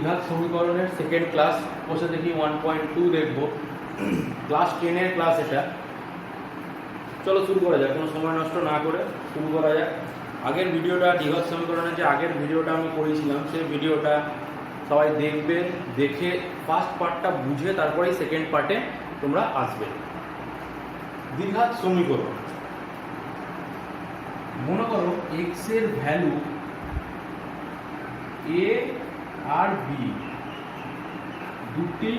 দ্বিঘাত সমীকরণের second class বসে দেখি 1.2 দেখব। ক্লাস 10-এর ক্লাস এটা। চলো শুরু করা যাক, কোনো সময় নষ্ট না করে শুরু করা যাক। আগের ভিডিওটা দ্বিঘাত সমীকরণের যে আগের ভিডিওটা আমি করেছিলাম সেই ভিডিওটা সবাই দেখবে, দেখে ফার্স্ট পার্টটা বুঝে তারপরেই সেকেন্ড পার্টে তোমরা আসবে। দ্বিঘাত সমীকরণ, মনে করো এক্স এর ভ্যালু এ আর বি দুটি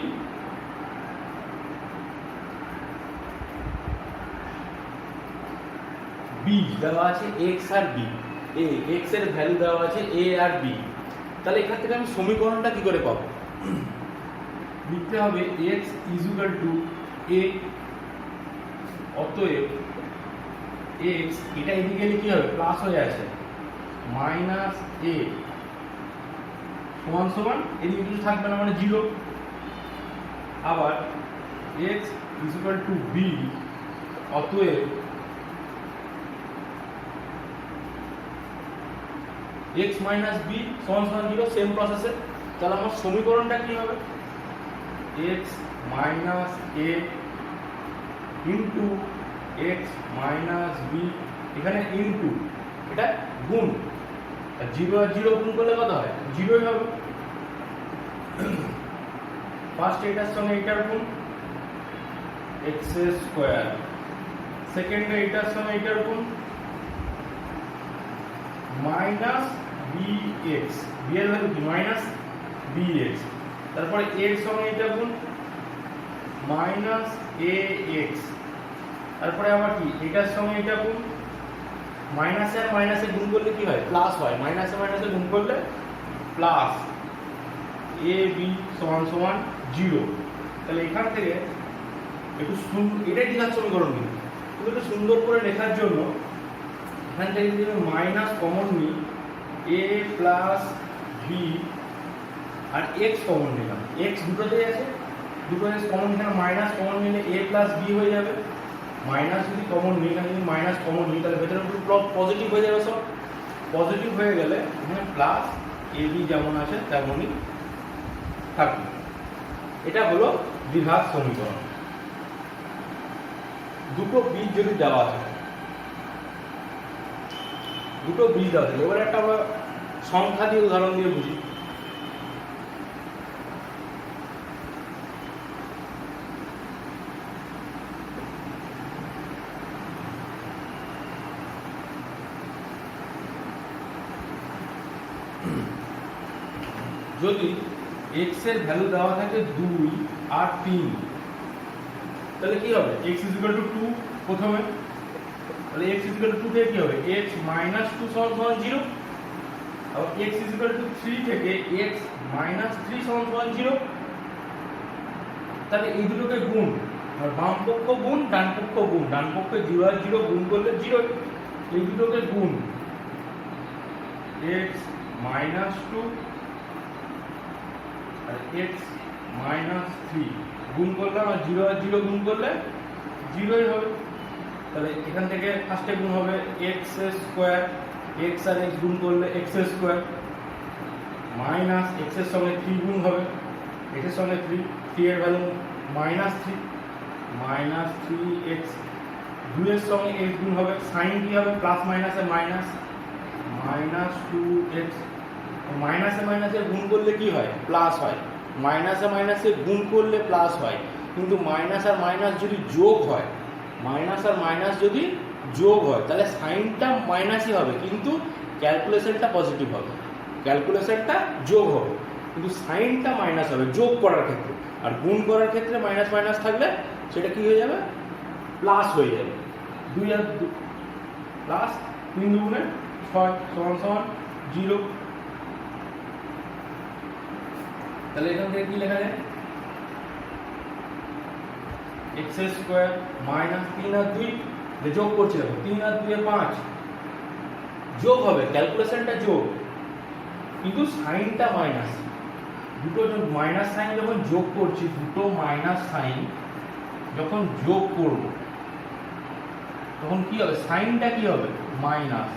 বি দেওয়া আছে, এক্স আর বি। এক্স এর ভ্যালু দেওয়া আছে এ আর বি। তাহলে এখান থেকে আমি সমীকরণটা কি করে পাবো? লিখতে হবে এক্স ইকুয়াল টু এ, অতএব এক্স, এটা এদিকে গেলে কি হবে, প্লাস হয়ে আছে, মাইনাস এ সমান সমান এদিকে কিছু থাকবে না, মানে 0। আবার এক্স ইকুয়াল টু বি, অতএব এক্স মাইনাস বি সমান সমান 0। সেম প্রসেসে তাহলে আমার সমীকরণটা কি হবে? এক্স মাইনাস এ ইন্টু এক্স মাইনাস বি, এখানে ইন্টু, এটা গুণ, আর 0 আর 0 গুণ করলে কত হয়? 0ই হবে। ফার্স্ট এটার সঙ্গে এটার গুণ, এক্স স্কোয়ার। সেকেন্ডে এটার সঙ্গে এটার গুণ, মাইনাস বি এক্স, বি এর ভ্যালু কি? Minus B x. তারপরে এর সঙ্গে এটা গুণ, মাইনাস এ এক্স। তারপরে আবার কি, এটার সঙ্গে এটা গুণ, মাইনাসে আর মাইনাসে গুণ করলে কি হয়? প্লাস হয়। মাইনাসে মাইনাসে গুণ করলে প্লাস এ বি সমান সমান 0। তাহলে এখান থেকে একটু এটাই দ্বিঘাত সমীকরণ, কিন্তু একটু সুন্দর করে লেখার জন্য এখান থেকে যদি আমি মাইনাস কমন নিই, এ প্লাস বি আর এক্স কমন নিলাম, এক্স দুটোতেই আছে, দুটো এক্স কমন, এখানে মাইনাস কমন নিলে এ প্লাস বি হয়ে যাবে। মাইনাস যদি কমন নিই, এখানে যদি মাইনাস কমন নিই তাহলে ভেতরে পজিটিভ হয়ে যাবে, সব পজিটিভ হয়ে গেলে এখানে প্লাস এ বি যেমন আছে তেমনই থাকবে। এটা হলো দ্বিঘাত সমীকরণ। দুটো বীজ যদি দেওয়া থাকে, দুটো বীজ দেওয়া থাকে, এবার একটা আমরা সংখ্যা দিয়ে উদাহরণ দিয়ে বুঝি। যদি এক্স এর ভ্যালু দেওয়া থাকে 2 আর 3, তাহলে কি হবে? x ইকুয়াল টু 2 প্রথমে, তাহলে x ইকুয়াল টু 2 থেকে কি হবে? x মাইনাস 2 সমান সমান 0। আবার x ইকুয়াল টু 3 থেকে x মাইনাস 3 সমান সমান 0। তাহলে এই দুটোকে গুণ, আর বাম পক্ষ গুণ ডান পক্ষ গুণ, ডান পক্ষে 0 আর 0 গুণ করলে 0। এই দুটোকে গুণ, x মাইনাস 2 আর x মাইনাস 3 গুণ করলাম, আর 0 আর 0 গুণ করলে 0ই হবে। তাহলে এখান থেকে ফার্স্টে গুণ হবে x স্কোয়ার, x আর x গুণ করলে x স্কোয়ার, মাইনাস x এর সঙ্গে 3 গুণ হবে, x এর সঙ্গে 3 এর ভ্যালু মাইনাস 3, মাইনাস 3x, 2 এর সঙ্গে x গুণ হবে, সাইন কি হবে? প্লাস মাইনাসে মাইনাস, মাইনাস 2x। মাইনাসে মাইনাসে গুণ করলে কি হয়? প্লাস হয়। মাইনাসে মাইনাসে গুণ করলে প্লাস হয়, কিন্তু মাইনাস আর মাইনাস যদি যোগ হয়, মাইনাস আর মাইনাস যদি যোগ হয় তাহলে সাইনটা মাইনাসই হবে, কিন্তু ক্যালকুলেশনটা পজিটিভ হবে। ক্যালকুলেশনটা যোগ হবে, কিন্তু সাইনটা মাইনাস হবে যোগ করার ক্ষেত্রে। আর গুণ করার ক্ষেত্রে মাইনাস মাইনাস থাকলে সেটা কি হয়ে যাবে? প্লাস হয়ে যাবে। 2 আর প্লাস 3 দুগুণে 6 সমান সমান 0। তাহলে এখান থেকে কি লেখা যায়? এক্স স্কোয়ার মাইনাস 3 আর 2, যোগ করছি, দেখো 3 আর 2 এ 5, যোগ হবে, ক্যালকুলেশনটা যোগ, কিন্তু সাইনটা মাইনাস। দুটো মাইনাস সাইন যখন যোগ করছি, দুটো মাইনাস সাইন যখন যোগ করব তখন কি হবে? সাইনটা কি হবে? মাইনাস।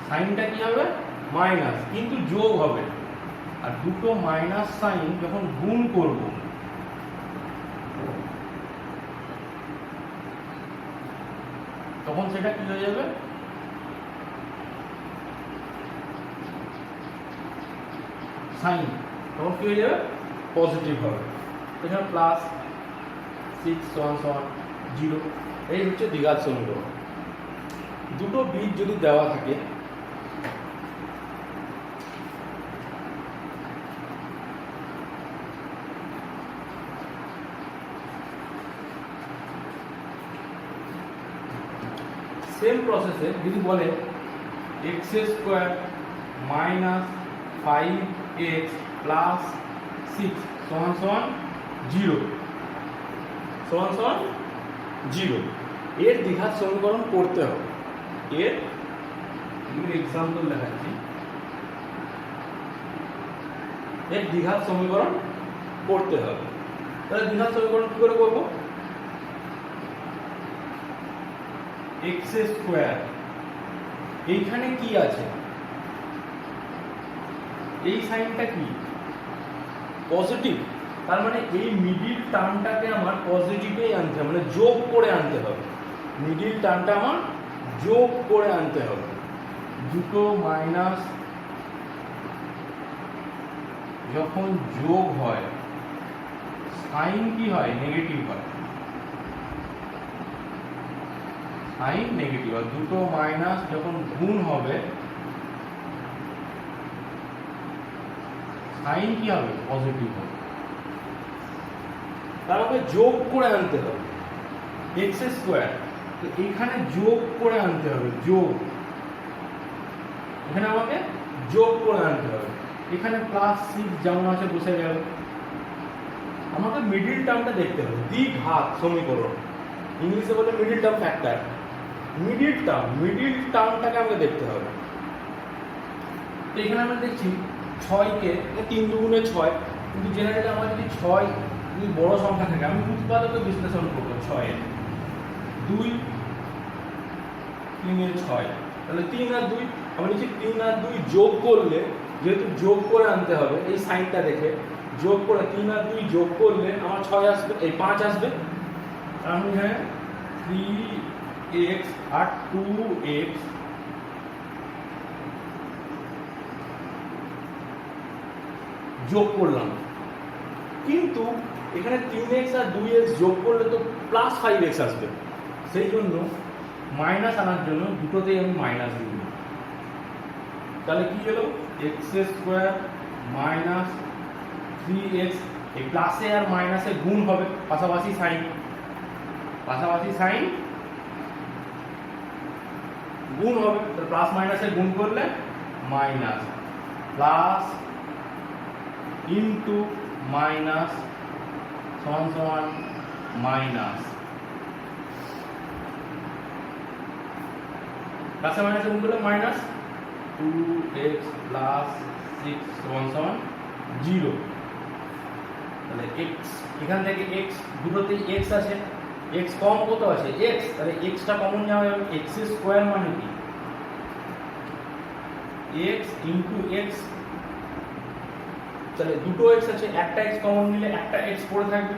সাইনটা কি হবে? মাইনাস, কিন্তু যোগ হবে। আর দুটো মাইনাস সাইন যখন গুণ করব তখন সেটা কি হয়ে যাবে, সাইন তখন কি হয়ে যাবে, পজিটিভ হবে। এখানে প্লাস 6 0, এই হচ্ছে দ্বিঘাত সমীকরণ। দুটো বীজ যদি দেওয়া থাকে সেম প্রসেসে যদি বলে x² - 5x + 6 0 0, এর দ্বিঘাত সমীকরণ করতে হবে। এর এক্সাম্পল দেখাচ্ছি, এর দ্বিঘাত সমীকরণ করতে হবে। তাহলে দ্বিঘাত সমীকরণ কি করে করব, x², এইখানে কি আছে, এই সাইনটা কি পজিটিভ, তার মানে এই মিডিল টার্মটাকে আমার পজিটিভেই আনতে হবে, মানে যোগ করে আনতে হবে। মিডিল টার্মটা আমার যোগ করে আনতে হবে। দুটো মাইনাস যখন যোগ হয় সাইন কি হয়, নেগেটিভ হয়, সাইন নেগেটিভ হয়। দুটো মাইনাস যখন গুণ হবে সাইন কি হবে, পজিটিভ হবে। তারপরে যোগ করে আনতে হবে x², তো এখানে যোগ করে আনতে হবে, যোগ, এখানে আমাকে যোগ করে আনতে হবে। এখানে +6 যেমন আছে বসে গেল। আমাকে মিডিল টার্মটা দেখতে হবে, দ্বিঘাত সমীকরণ, ইংলিশে বলে মিডিল টার্ম ফ্যাক্টর। মিডিল টার্মটাকে আমাকে দেখতে হবে। তো এখানে আমরা দেখছি 6কে 3 দুগুণে 6, কিন্তু জেনারেলি আমার যদি 6 যদি বড় সংখ্যা থাকে আমি উৎপাদকে বিশ্লেষণ করবো। 6 এর 2 3 এর 6, তাহলে 3 আর 2, আমি নিচ্ছি 3 আর 2 যোগ করলে, যেহেতু যোগ করে আনতে হবে এই সাইনটা দেখে, যোগ করে 3 আর 2 যোগ করলে আমার 6 আসবে, এই 5 আসবে। আমি এখানে 3x আর 2x যোগ করলাম, কিন্তু এখানে 3x আর 2x যোগ করলে তো +5x আসবে। সেই জন্য মাইনাস আনার জন্য দুটোতেই আমি মাইনাস দিব। তাহলে কি হলো, x² - 3x, এই প্লাসে আর মাইনাসে গুণ হবে, পাশাপাশি সাইন গুণ হবে। তো প্লাস মাইনাসে গুণ করলে মাইনাস, প্লাস ইন্টু মাইনাস সমান মাইনাস, প্লাসে মাইনাসে গুণ করলে মাইনাস 2x + 6 সমান 0। তাহলে x, এখান থেকে x, দুটোতেই x আছে, x কম কত আছে, x, তাহলে xটা কমন নেওয়া যাবে। x² মানে কি, x ইন্টু x, তাহলে দুটো x আছে, একটা x কমন নিলে একটা x পড়ে থাকবে,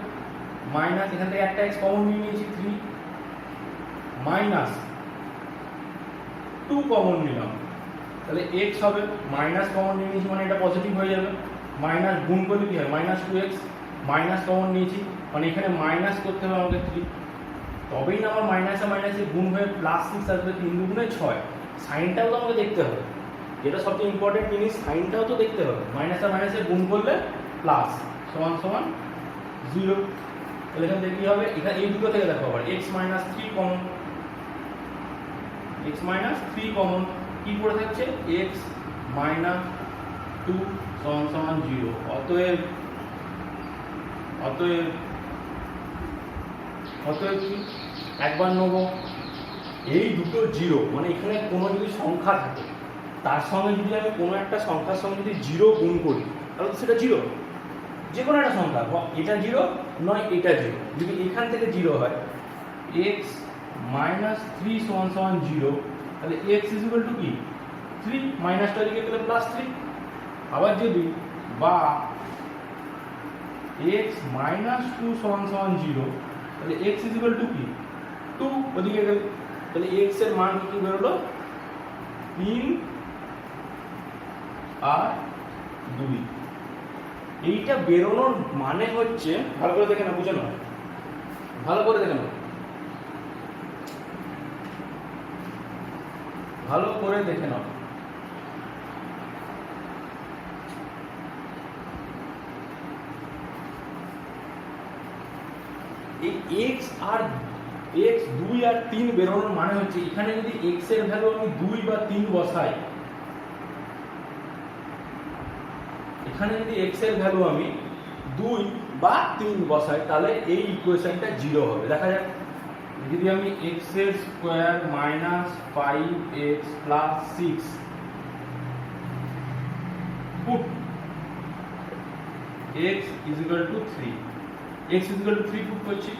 মাইনাস এখান থেকে একটা x কমন নিয়ে নিয়েছি 3, মাইনাস 2 কমন নিলাম, তাহলে x হবে, মাইনাস কমন নিয়ে নিয়েছি মানে এটা পজিটিভ হয়ে যাবে। মাইনাস গুণ করলে কি হয়, -2x, মাইনাস কমন নিয়েছি মানে এখানে মাইনাস করতে হবে আমাকে 3, তবেই না আমার মাইনাসে মাইনাসে গুণ হয়ে +6 আসবে। 3 দুগুণে 6, সাইনটাও তো আমাকে দেখতে হবে, যেটা সবচেয়ে ইম্পর্টেন্ট জিনিস, সাইনটাও তো দেখতে হবে। মাইনাসে মাইনাসে গুণ করলে প্লাস সমান 0। তাহলে এখান থেকে কি হবে, এখানে এই দুটো থেকে দেখো আবার x - 3 কমন, x - 3 কমন, কি পড়ে থাকছে, x - 2 সমান 0। অতএব কি একবার নেব, এই দুটো 0, মানে এখানে কোনো যদি সংখ্যা থাকে তার সঙ্গে যদি আমি কোনো একটা সংখ্যার সঙ্গে যদি 0 গুণ করি তাহলে তো সেটা 0, যে কোনো একটা সংখ্যা, এটা 0 নয় এটা 0, যদি এখান থেকে 0 হয়, x - 3 সমান 0, তাহলে x কি 3, মাইনাসটা দিকে গেলে +3। আবার যদি বা x মাইনাস টু সমান সমান 0, তাহলে x ইকুয়াল টু কি 2 ওদিকে গেলে, তাহলে x এর মান কি বেরোলো 3 আর 2। এইটা বেরোনোর মানে হচ্ছে, ভালো করে দেখে না, বুঝে না, ভালো করে দেখে না, ভালো করে দেখে নাও। এই x আর x 2 আর 3 বেরোনোর মানে হচ্ছে এখানে যদি x এর ভ্যালু আমি 2 বা 3 বসাই, এখানে যদি x এর ভ্যালু আমি 2 বা 3 বসাই, তাহলে এই ইকুয়েশনটা 0 হবে। দেখা যাক, যদি আমি x এর square minus 5x plus 6 put x is equal to 3, x is equal to 3 put করছি,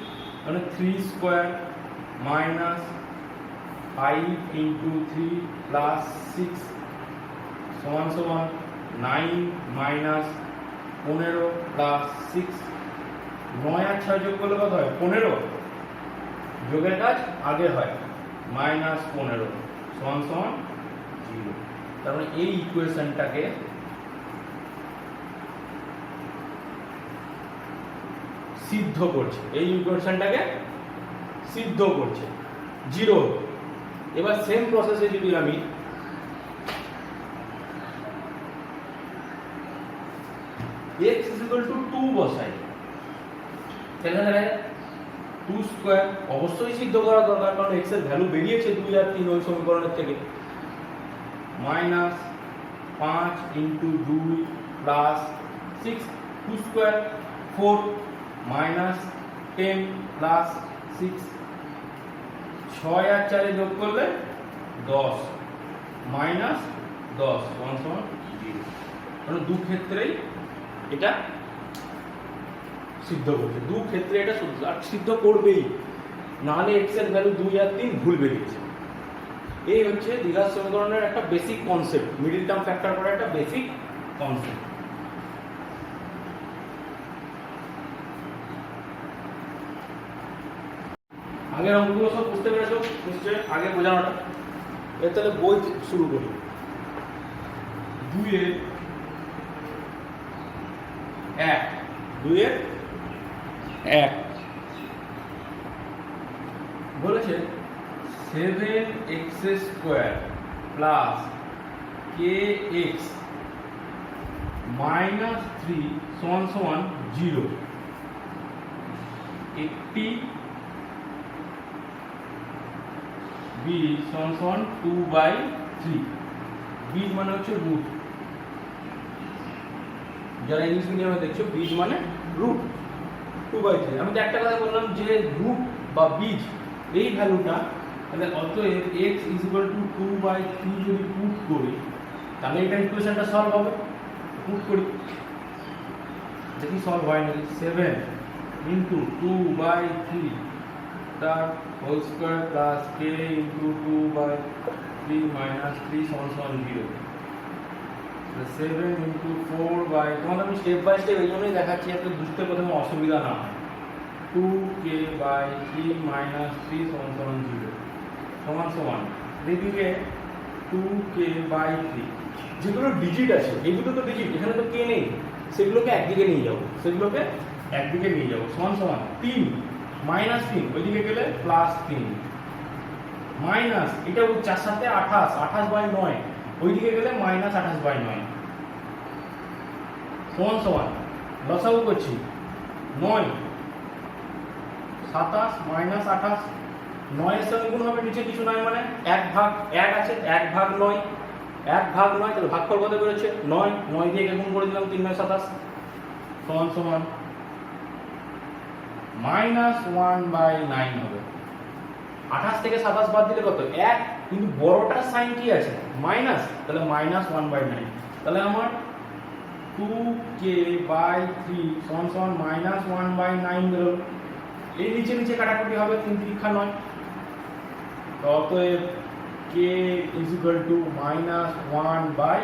মানে 3 স্কয়ার মাইনাস 5 ইন্টু 3 প্লাস 6 সমান সমান 9 মাইনাস 15 প্লাস 6, 9 আর 6 যোগ করলে কত হয় 15, যোগের কাজ আগে হয়, মাইনাস 15 সমান সমান 0। তার মানে এই ইকুয়েশনটাকে সিদ্ধ করছে, এই ইকুয়েশনটাকে সিদ্ধ করছে 0। এবার সেম প্রসেসে যদি আমি x is equal to 2 বসাই, তাহলে 2 স্কয়ার অবশ্যই সিদ্ধ করা দরকার, কারণ x এর ভ্যালু বেরিয়েছে 2 আর 3 ওই সমীকরণের থেকে, minus 5 into 2 plus 6, 2 square 4 minus 10 plus 6, 6 আর 4 যোগ করলে 10 মাইনাস 10 সমান সমান 0। মানে দু ক্ষেত্রেই এটা সিদ্ধ করছে, দু ক্ষেত্রে এটা সিদ্ধ করবেই, নাহলে x এর ভ্যালু 2 আর 3 ভুল বেরিয়েছে। এই হচ্ছে দ্বিঘাত সমীকরণের একটা basic concept, middle term factor করার একটা বেসিক কনসেপ্ট। আগের অঙ্কগুলো সব বুঝতে পেরেছো নিশ্চয়ই, আগে বোঝানোটা। এর তাহলে বই শুরু করি। 2 এর 1, 2 এর 1 বলেছে 7x square plus kx minus 3 সমান সমান 0। একটি b সমান সমান 2/3, b মানে হচ্ছে রুট, যারা ইংলিশ মিডিয়ামে দেখছো বীজ মানে রুট 2/3। আমি তো একটা কথা বললাম যে রুট বা বীজ এই ভ্যালুটা, তাহলে অতএব x ইজ ইকুয়াল টু 2/3 যদি পুট করি, তাহলে এটা ইকুয়েশনটা সলভ হবে। পুট করি, দেখি সলভ হয় নাকি। 7 ইন্টু 2/3 তার whole square plus k into 2/3 minus 3 সমান সমান 0। 7 ইন্টু 4 তোমাদের আমি স্টেপ বাই স্টেপ এই জন্যই দেখাচ্ছি, এত বুঝতে প্রথমে অসুবিধা না হয়। 2k/3 মাইনাস 3 সমান সমান 0 সমান সমান দেখবে 2k/3। যেগুলো ডিজিট আছে, এগুলো তো ডিজিট, এখানে তো k নেই, সেগুলোকে একদিকে নিয়ে যাবো, সমান সমান 3 মাইনাস 3 ওইদিকে গেলে প্লাস 3 মাইনাস এটা 4 সাথে 28, 28/9 ওইদিকে গেলে মাইনাস 28/9 সমান সমান লসাগু করছি 9 27 মাইনাস 28, 9 এর সঙ্গে গুণ হবে, নিচে কিছু নাই মানে 1 আছে, 1/9, 1/9, তাহলে ভাগফল কত বেরোচ্ছে 9, 9 দিয়ে গুণ করে দিলাম 3 9 27 সমান সমান মাইনাস 1/9 হবে। 28 থেকে 27 বাদ দিলে কত 1, কিন্তু বড়টার সাইন কি আছে মাইনাস, তাহলে মাইনাস 1/9, তাহলে আমার 2k/3 সমান সমান মাইনাস 1/9 বেরোলো। এই নিচে নিচে কাটাকুটি হবে, 3 3 9, অতএব k is equal to minus 1 by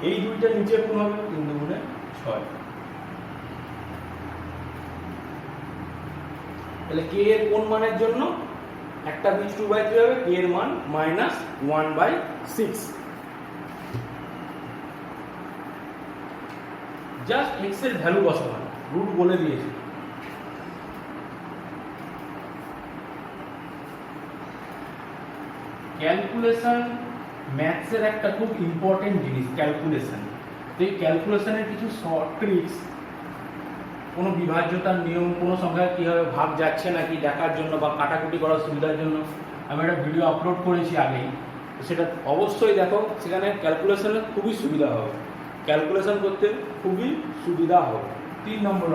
এই দুইটা নিচে গুণ হবে 3 2 গুণে 6। তাহলে কে এর কোন মানের জন্য একটা বীজ 2/3 হবে, কে এর মান -1/6। জাস্ট এক্স এর ভ্যালু বসানো, রুট বলে দিয়েছি। ক্যালকুলেশন ম্যাথসের একটা খুব ইম্পর্টেন্ট জিনিস ক্যালকুলেশন। তো এই ক্যালকুলেশনের কিছু শর্ট ট্রিক্স, কোনো বিভাজ্যতার নিয়ম, কোনো সংখ্যায় কীভাবে ভাগ যাচ্ছে নাকি দেখার জন্য বা কাটাকুটি করার সুবিধার জন্য আমি একটা ভিডিও আপলোড করেছি আগেই, সেটা অবশ্যই দেখো। সেখানে ক্যালকুলেশনে খুবই সুবিধা হবে, ক্যালকুলেশন করতে খুবই সুবিধা হবে। 3 নম্বর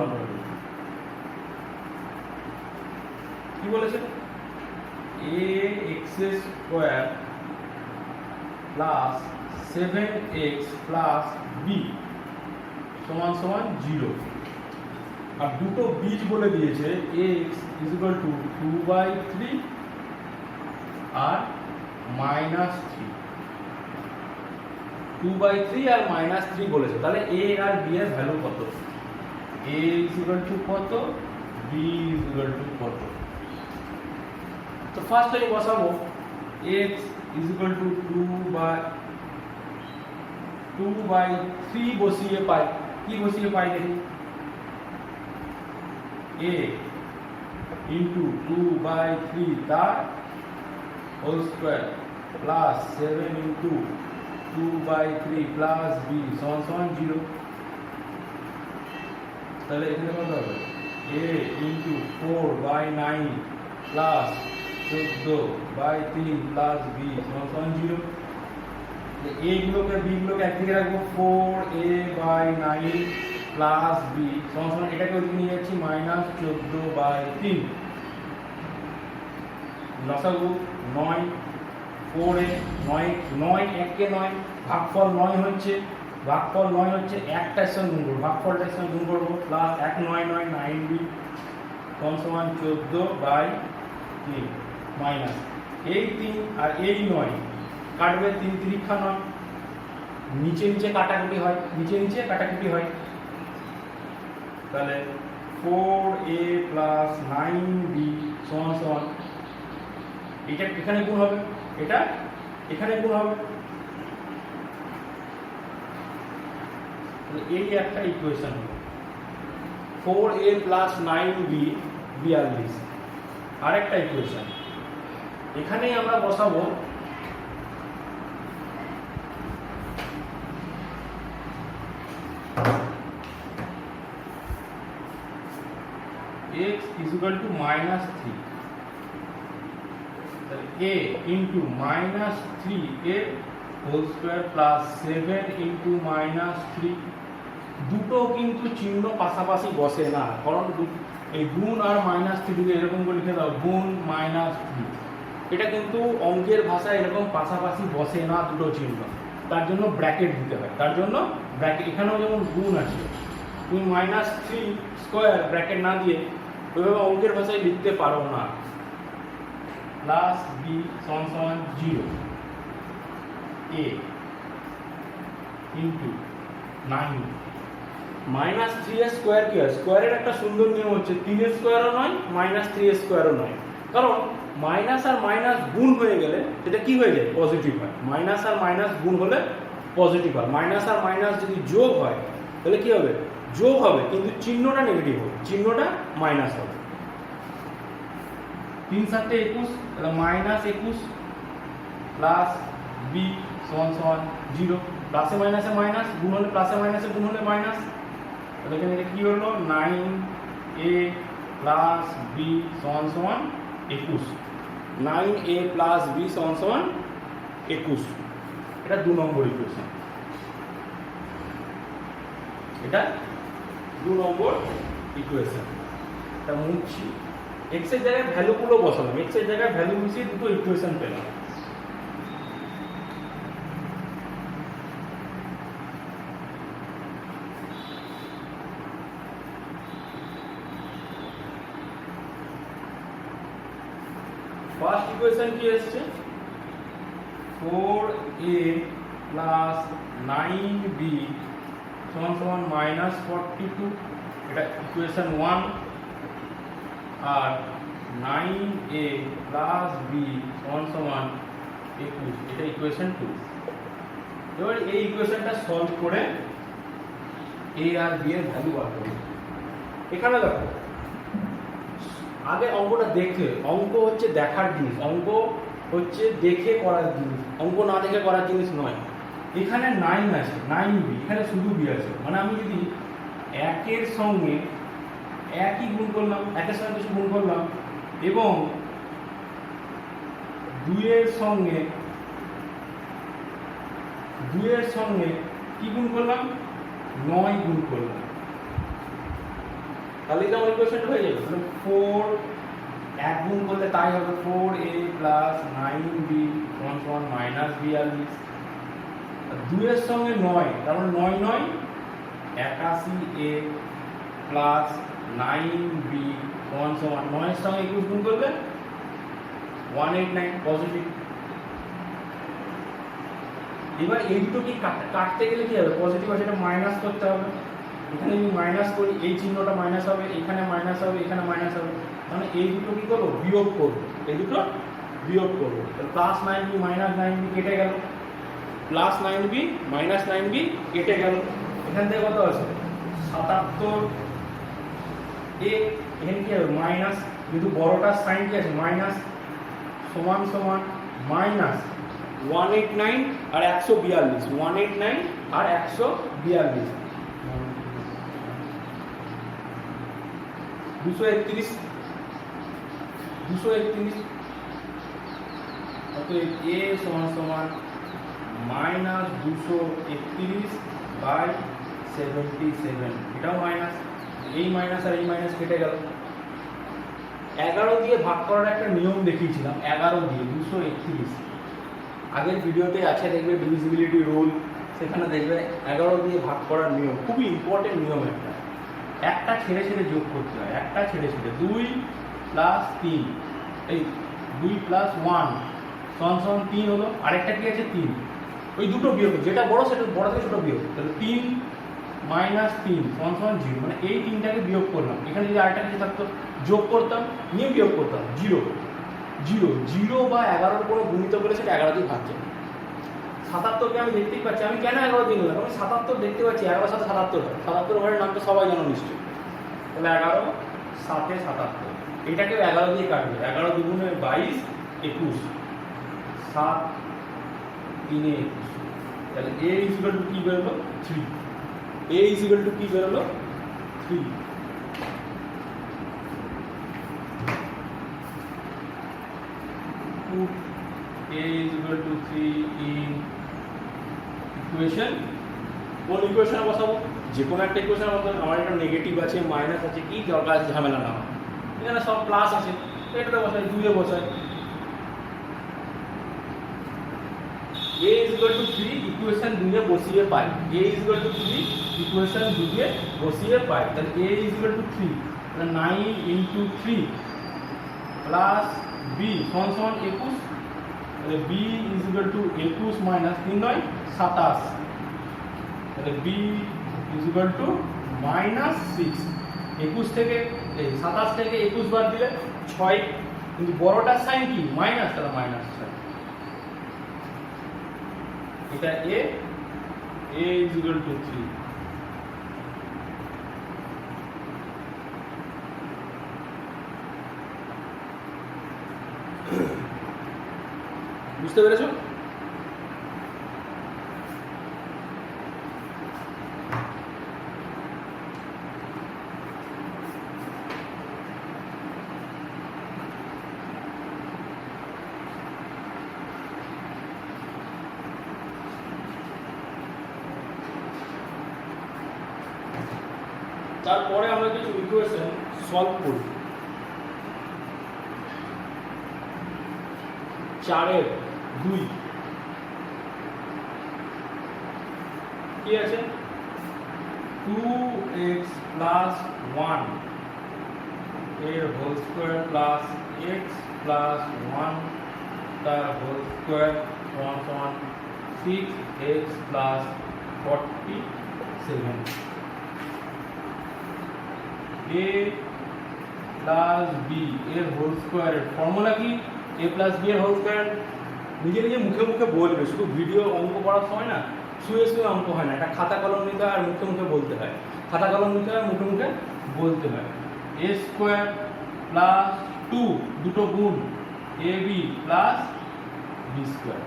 কি বলেছে, ax² plus 7x plus b সমান 0। আর দুটো বীজ বলে দিয়েছে x = 2/3 আর -3। 2/3 আর -3 বলেছে, তাহলে a আর b এর ভ্যালু কত? a = কত, b = কত? তো ফার্স্ট আমি বসাবো x = 2/3 বসিয়ে পাই। কি বসিয়ে পাই দেখি, a * 2/3 তার whole square plus 7 * 2/3 plus b সমান 0। তাহলে এখানে কত হবে, a * 4/9 প্লাস 14/3 প্লাস b সমান 0। a গুলোকে b গুলোকে একদিকে রাখবো, 4a/9 প্লাস b সমান এটাকে ওদিকে নিয়ে যাচ্ছি -14/3। লসাগু 9, 4a 9 1 9, ভাগফল 9 হচ্ছে, একটার সঙ্গে গুণ করবো, ভাগফলটার সঙ্গে গুণ করবো, প্লাস 1 9 9 9b সমান 14/3 মাইনাস এই 3 আর এই 9 কাটবে, 3 3 9, নিচে কাটাকুটি হয়, তাহলে 4a প্লাস 9b সমান এটা এখানে গুণ হবে, এটা এখানে গুণ হবে। এই একটা ইকুয়েশন হলো 4a প্লাস 9b 42। আরেকটা ইকুয়েশন এখানেই আমরা বসাবো x = -3, a into -3a whole square plus 7 into -3। দুটো কিন্তু চিহ্ন পাশাপাশি বসে না, কারণ এই গুণ আর -3 এরকম করে লিখে দাও, গুণ -3। এটা কিন্তু অঙ্কের ভাষায় এরকম পাশাপাশি বসে না দুটো চিহ্ন, তার জন্য ব্র্যাকেট দিতে হয়। তার জন্য ব্র্যাকেট, এখানেও যেমন গুণ আছে, তুমি -3² ব্র্যাকেট না দিয়ে ওইভাবে অঙ্কের ভাষায় লিখতে পারো না। প্লাস b সমান 0, a ইন্টু 9 -3² কি হয়, স্কোয়ারের একটা সুন্দর নিয়ম হচ্ছে 3² নয় -3² নয়, কারণ মাইনাস আর মাইনাস গুণ হয়ে গেলে এটা কি হয়ে যায়, পজিটিভ হয়। মাইনাস আর মাইনাস গুণ হলে পজিটিভ হয়, মাইনাস আর মাইনাস যদি যোগ হয় তাহলে কি হবে, যোগ হবে কিন্তু চিহ্নটা নেগেটিভ হবে, চিহ্নটা মাইনাস হবে। 3 7 21, তাহলে -21 প্লাস b সমান 0। প্লাসে মাইনাসে মাইনাস, গুণ হলে প্লাসে মাইনাসে গুণ হলে মাইনাস, তাহলে এখানে কি হলো 9a প্লাস b সমান 21। 9a প্লাস b সমান 21। এটা 2 নম্বর ইকুয়েশন, এটা 2 নম্বর ইকুয়েশন। এটা মুছছি, x এর জায়গায় ভ্যালুগুলো বসালাম, x এর জায়গায় ভ্যালু মিশিয়ে দুটো ইকুয়েশন পেলাম। ফার্স্ট ইকুয়েশন কি আসছে, 4a প্লাস 9b সমান সমান -42, এটা ইকুয়েশন 1। আর 9a প্লাস বি সমান সমান 21, এটা ইকুয়েশন 2। এবার এই ইকুয়েশনটা সলভ করে a আর b এর ভ্যালু বার করব। এখানে দেখো, আগে অঙ্কটা দেখলে, অঙ্ক হচ্ছে দেখার জিনিস, অঙ্ক হচ্ছে দেখে করার জিনিস, অঙ্ক না দেখে করার জিনিস নয়। এখানে 9 আছে, 9b, এখানে শুধু b আছে, মানে আমি যদি একের সঙ্গে একই গুণ করলাম, একের সঙ্গে কিছু গুণ করলাম, এবং 2 এর সঙ্গে কি গুণ করলাম, 9 গুণ করলাম, তাহলে তো আমার ইকুয়েশনটা হয়ে যাবে। 4 এক গুণ করলে তাই হবে 4a প্লাস 9b সমান -42। 2 এর সঙ্গে 9, তার মানে 9 9 81a প্লাস 9b সমান 9 এর সঙ্গে 21 গুণ করলে 189 পজিটিভ। এবার এই দুটো কি কাটতে গেলে কি হবে, পজিটিভ আছে, এটা মাইনাস করতে হবে। এখানে যদি মাইনাস করি, এই চিহ্নটা মাইনাস হবে, এখানে মাইনাস হবে, এখানে মাইনাস হবে, মানে এই দুটো কি করবো, বিয়োগ করবো, এই দুটো বিয়োগ করবো। তাহলে প্লাস 9b মাইনাস 9b কেটে গেল, প্লাস 9b মাইনাস 9b কেটে গেল। এখান থেকে কত আছে 77 এ, এখানে কি হবে মাইনাস, কিন্তু বড়টার সাইন কি আছে মাইনাস, সমান সমান মাইনাস 189 আর 142, 189 আর 142, 231, 231। অতএব a সমান সমান -231/77, এটাও মাইনাস, এই মাইনাস আর এই মাইনাস কেটে গেল। 11 দিয়ে ভাগ করার একটা নিয়ম দেখিয়েছিলাম, 11 দিয়ে 231, আগের ভিডিওতে আছে, দেখবে ডিভিজিবিলিটি রুল, সেখানে দেখবে 11 দিয়ে ভাগ করার নিয়ম, খুবই ইম্পর্টেন্ট নিয়ম একটা। একটা ছেড়ে ছেড়ে যোগ করতে হয়, একটা ছেড়ে ছেড়ে। 2 প্লাস 3, এই 2 প্লাস 1 সমান 3 হলো, আরেকটা কি আছে 3, ওই দুটো বিয়োগ, যেটা বড় সেটা বড় থেকে ছোট বিয়োগ। তাহলে 3 মাইনাস 3 সমান 0, মানে এই 3টাকে বিয়োগ করলাম। এখানে যদি আরেকটা কিছু থাকতো যোগ করতাম, নিয়ে বিয়োগ করতাম, 0 0 0 বা 11 কোনো গুণিত করে সেটা 11 দিয়ে ভাগছে। 77কে আমি দেখতেই পাচ্ছি, আমি কেন 11 দিয়ে নিলাম, আমি 77 দেখতে পাচ্ছি, 11 সাথে 77 হয়, 77 ঘরের নাম তো সবাই জানো নিশ্চয়ই। তাহলে 11 7 77, এটাকেও 11 দিয়ে কাটবে, 11 দুগুণে 22, 21, 7 3 21। তাহলে a ইকুয়াল টু কি বেরোলো 3, a ইকুয়াল টু কি বেরোলো 3। Put a equal to 3 in equation, কোন ইকুয়েশনে বসাবো, যে কোনো একটা ইকুয়েশনে বসাবো। আমার একটা নেগেটিভ আছে, মাইনাস আছে, কি দরকার আছে ঝামেলা না, এখানে সব প্লাস আছে, এটাতে বসাই, 2 এ বসাই। a equal to 3 ইকুয়েশন 2 এ বসিয়ে পাই, a equal to 3 ইকুয়েশন 2 এ বসিয়ে পাই। তাহলে a equal to 3, তাহলে 9 into 3 প্লাস b সমান 21, তাহলে b equal to 21 মাইনাস 3 9 27, তাহলে b equal to -6। 21 থেকে 27 থেকে 21 বাদ দিলে 6, কিন্তু বড়টার সাইন কি মাইনাস, তাহলে -6। এটা a equal to 3। বুঝতে পেরেছো? তারপরে আমরা কিছু ইকুয়েশন সলভ করি। 4 2 কি আছে, 2x plus 1 এর whole square plus x plus 1 তার হোল স্কয়ার সমান 6x plus 47 7 a plus B এর হোল স্কোয়ারের ফর্মুলা কি? a প্লাস বি এর হোল স্কোয়ার নিজে নিজে মুখে মুখে বলবে, শুধু ভিডিও অঙ্ক করার সময় না শুয়ে শুয়ে অঙ্ক হয় না, এটা খাতা কলম নিতে হয় আর মুখে মুখে বলতে হয়, খাতা কলম নিতে হয় মুখে মুখে বলতে হয়। a স্কোয়ার প্লাস 2 দুটো গুণ ab প্লাস বি স্কোয়ার,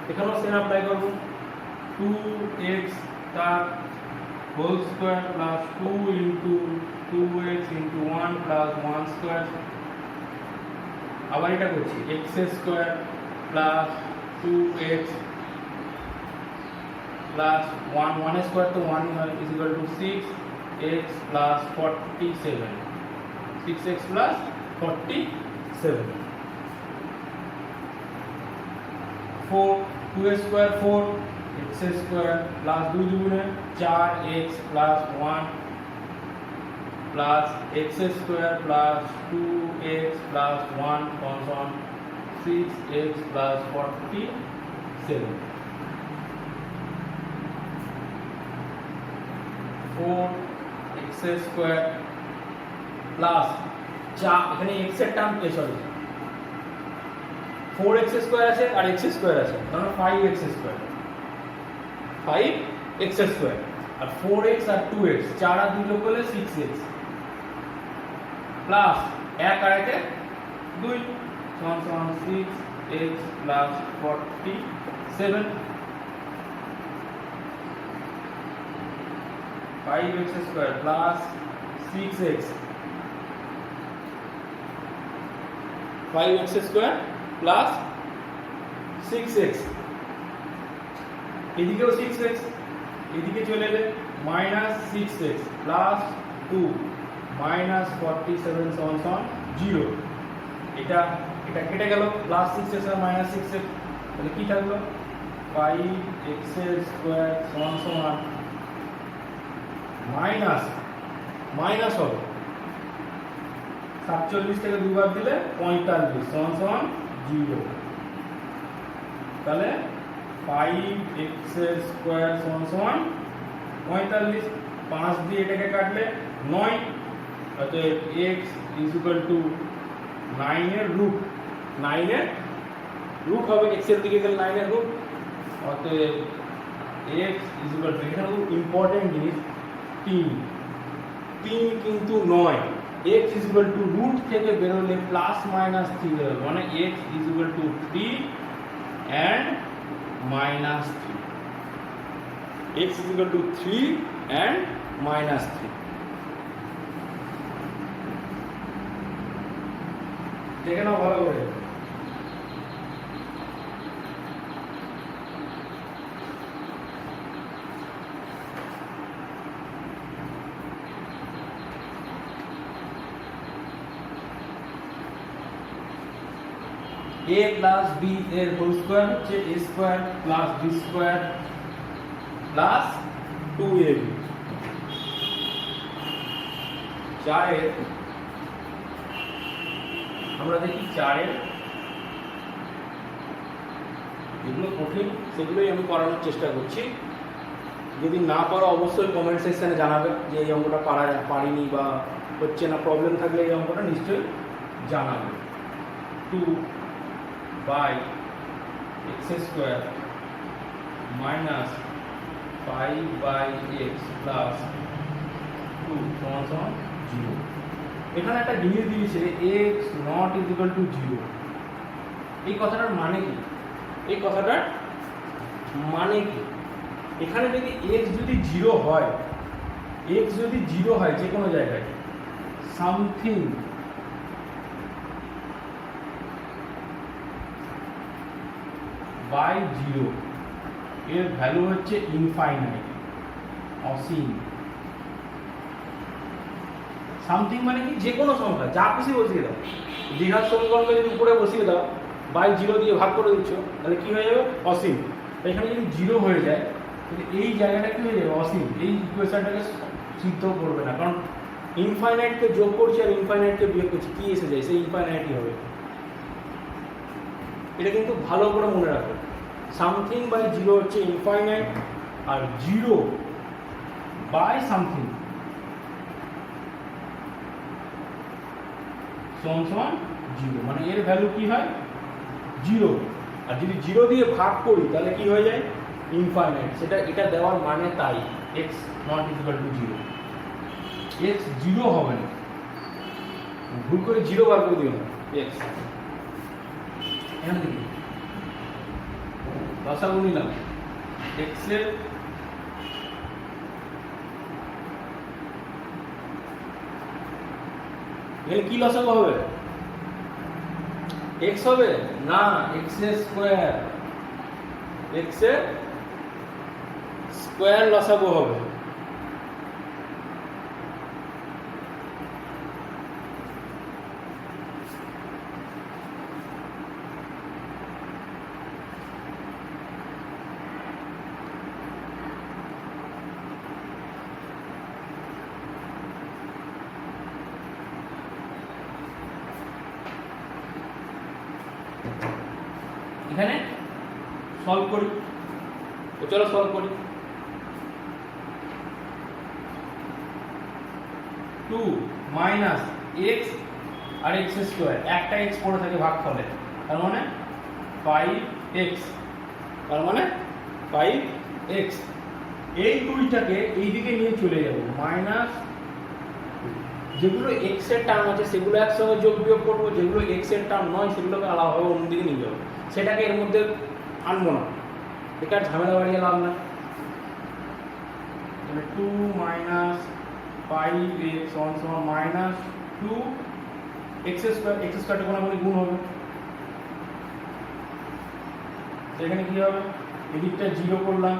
এখানেও সেম অ্যাপ্লাই করবো। 2x তার whole square plus 2 into 2x into 1 plus 1 square, আবার এটা করছি x square plus 2x plus 1 1 square তো 1 হয় is equal to 6x plus 47 6x plus 47 4 2 square 4 x square plus 2 দুগুণে 4x plus 1 plus x square plus 2x plus 1 সমান 6x plus 47 4x square plus এখানে x এর term sorry 4x square আছে আর x square আছে, তাহলে 5x square 5x square আর 4x আর 2x 4 আর 2 যোগ করলে 6x plus 1 আর 1 2 সমান 6x plus 47 5x square plus 6x 5x square plus 6x, এদিকেও 6x, এদিকে চলে এলে মাইনাস 6x প্লাস 2 মাইনাস 47 সমান 0, এটা কেটে গেল, প্লাস 6x আর মাইনাস 6x, তাহলে কি থাকলো 5x স্কোয়ার সমান মাইনাস হবে 47 থেকে দুবার দিলে 45 সমান 0, তাহলে 5x স্কোয়ার সমান 45, 5 দিয়ে এটাকে কাটলে 9, অতএব x ইজ ইকুয়াল টু 9 এর রুট, 9 এর রুট হবে, x এর দিকে গেলে 9 এর রুট, অতএব x ইজ ইকুয়াল টু, এখানে খুব ইম্পর্টেন্ট জিনিস 3 কিন্তু নয়, x is equal to root থেকে বেরোলে প্লাস মাইনাস 3 বেরোবে, মানে x is equal to 3 and minus 3, x is equal to 3 and minus 3, দেখে নাও ভালো করে। a প্লাস b এর হোল স্কয়ার হচ্ছে a square plus b square plus 2ab, 4 এর আমরা দেখি 4 এর যেগুলো কঠিন সেগুলোই আমি করানোর চেষ্টা করছি, যদি না পারো অবশ্যই কমেন্ট সেকশনে জানাবে যে এই অঙ্কটা পারিনি বা হচ্ছে না, প্রবলেম থাকলে এই অঙ্কটা নিশ্চয়ই জানাবে। 2 by x square minus 5 by x plus 2 সমান 0, এখানে একটা জিনিস দিয়েছে x not is equal to 0, এই কথাটার মানে কি? এই কথাটার মানে কি, এখানে যদি x যদি 0 হয়, x যদি 0 হয় যে কোনো জায়গায়, সামথিং বাই 0 এর ভ্যালু হচ্ছে ইনফাইনাইট, অসীম। সামথিং মানে কি যে কোনো সংখ্যা, যা খুশি বসিয়ে দাও, দ্বিঘাত সমীকরণকে যদি উপরে বসিয়ে দাও, বাই 0 দিয়ে ভাগ করে দিচ্ছ, তাহলে কি হয়ে যাবে? অসীম। এখানে যদি 0 হয়ে যায় তাহলে এই জায়গাটা কি হয়ে যাবে? অসীম। এই ইকুয়েশনটাকে সিদ্ধ করবে না, কারণ ইনফাইনাইটকে যোগ করছি আর ইনফাইনাইটকে বিয়োগ করছি, কি এসে যায়? সেই ইনফাইনাইটই হবে। এটা কিন্তু ভালো করে মনে রাখো, সামথিং বাই 0 হচ্ছে ইনফাইনাইট, আর 0 বাই সামথিং সমান সমান 0, মানে এর ভ্যালু কি হয় 0। আর যদি 0 দিয়ে ভাগ করি তাহলে কি হয়ে যায় ইনফাইনাইট। সেটা এটা দেওয়ার মানে তাই x not equal two 0, x 0 হবে না, ভুল করে 0 বার করে দিও না x। এখান থেকে লসাগু নিলাম x এর এখানে কি লসাগু হবে x হবে না, x এর স্কয়ার, x এর স্কয়ার লসাগু হবে। এখানে সলভ করি, তো চলো সলভ করি। 2 মাইনাস এক্স আর এক্স স্কোয়ার, একটা এক্স পড়ে থাকে ভাগফলে, তার মানে 5x, তার মানে 5x। এই দুইটাকে এই দিকে নিয়ে চলে যাব, মাইনাস যেগুলো এক্স এর টার্ম আছে সেগুলো একসঙ্গে যোগ বিয়োগ করবো, যেগুলো এক্স এর টার্ম নয় সেগুলোকে আলাদাভাবে অন্যদিকে নিয়ে যাবো, সেটাকে এর মধ্যে আনবো না, এটা ঝামেলা বাড়িয়ে লাভ না। 2 মাইনাস 5x সমান মাইনাস 2x স্কয়ার, x স্কয়ারটা কোনাকুনি গুণ হবে, এখানে কি হবে এদিকটা 0 করলাম,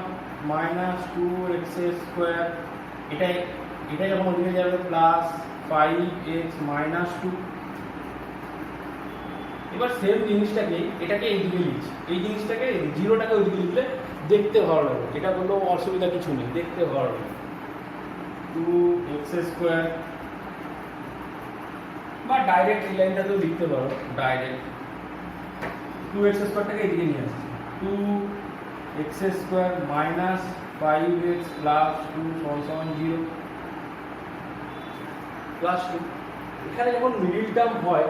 মাইনাস 2x স্কয়ার, এটা যখন ওদিকে যাবে প্লাস 5x মাইনাস 2। এবার সেম জিনিসটাকে এটাকে এইদিকে লিখছি, এই জিনিসটাকে 0টাকে ওইদিকে লিখলে দেখতে ভালো লাগে, এটা করলেও অসুবিধা কিছু নেই, দেখতে ভালো লাগে। 2x স্কয়ার বা ডাইরেক্ট এই লাইনটাতেও লিখতে পারো, ডাইরেক্ট 2x স্কয়ারটাকে এদিকে নিয়ে আসছি, 2x square minus 5x plus 2 সমান 0 প্লাস 2। এখানে যখন মিডিল টার্ম হয়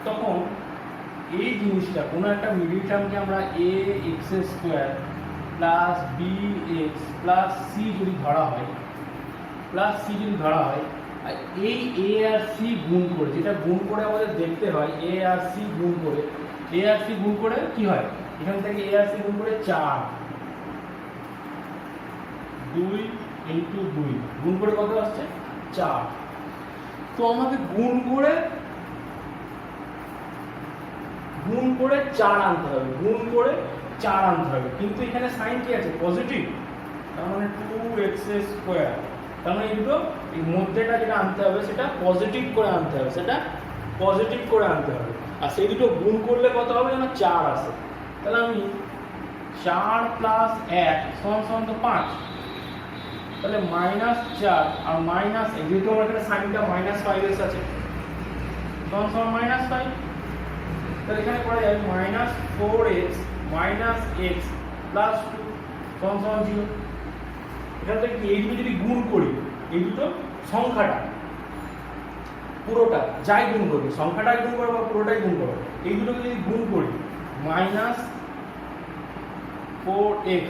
তখন এই জিনিসটা কোনো একটা মিডিল টার্মকে আমরা ax square plus bx plus c যদি ধরা হয়, প্লাস c যদি ধরা হয়, আর এই a আর c গুণ করে, যেটা গুণ করে আমাদের দেখতে হয় a আর c গুণ করে, a আর c গুণ করে কি হয়, এখান থেকে a আর c গুণ করে 4, 2 ইন্টু 2 গুণ করে কত আসছে 4। তো আমাকে গুণ করে 4 আনতে হবে, গুণ করে 4 আনতে হবে, কিন্তু এখানে সাইন কি আছে পজিটিভ, তার মানে 2x স্কয়ার, তার মানে এই দুটো এই মধ্যেটা যেটা আনতে হবে সেটা পজিটিভ করে আনতে হবে, সেটা পজিটিভ করে আনতে হবে, আর সেই দুটো গুণ করলে কত হবে যেন 4 আসে। তাহলে আমি 4 প্লাস 1 সমান তো 5, তাহলে মাইনাস 4 আর মাইনাস যেহেতু আমার এখানে সাইনটা মাইনাস 5x আছে সমান মাইনাস 5, তাহলে এখানে করা যায় minus 4x minus x plus 2 সমান 0। এখান থেকে এই দুটো যদি গুণ করি, এই দুটো সংখ্যাটা পুরোটা যাই গুণ করবে, সংখ্যাটাই গুণ করবো বা পুরোটাই গুণ করবো, এই দুটোকে যদি গুণ করি minus 4x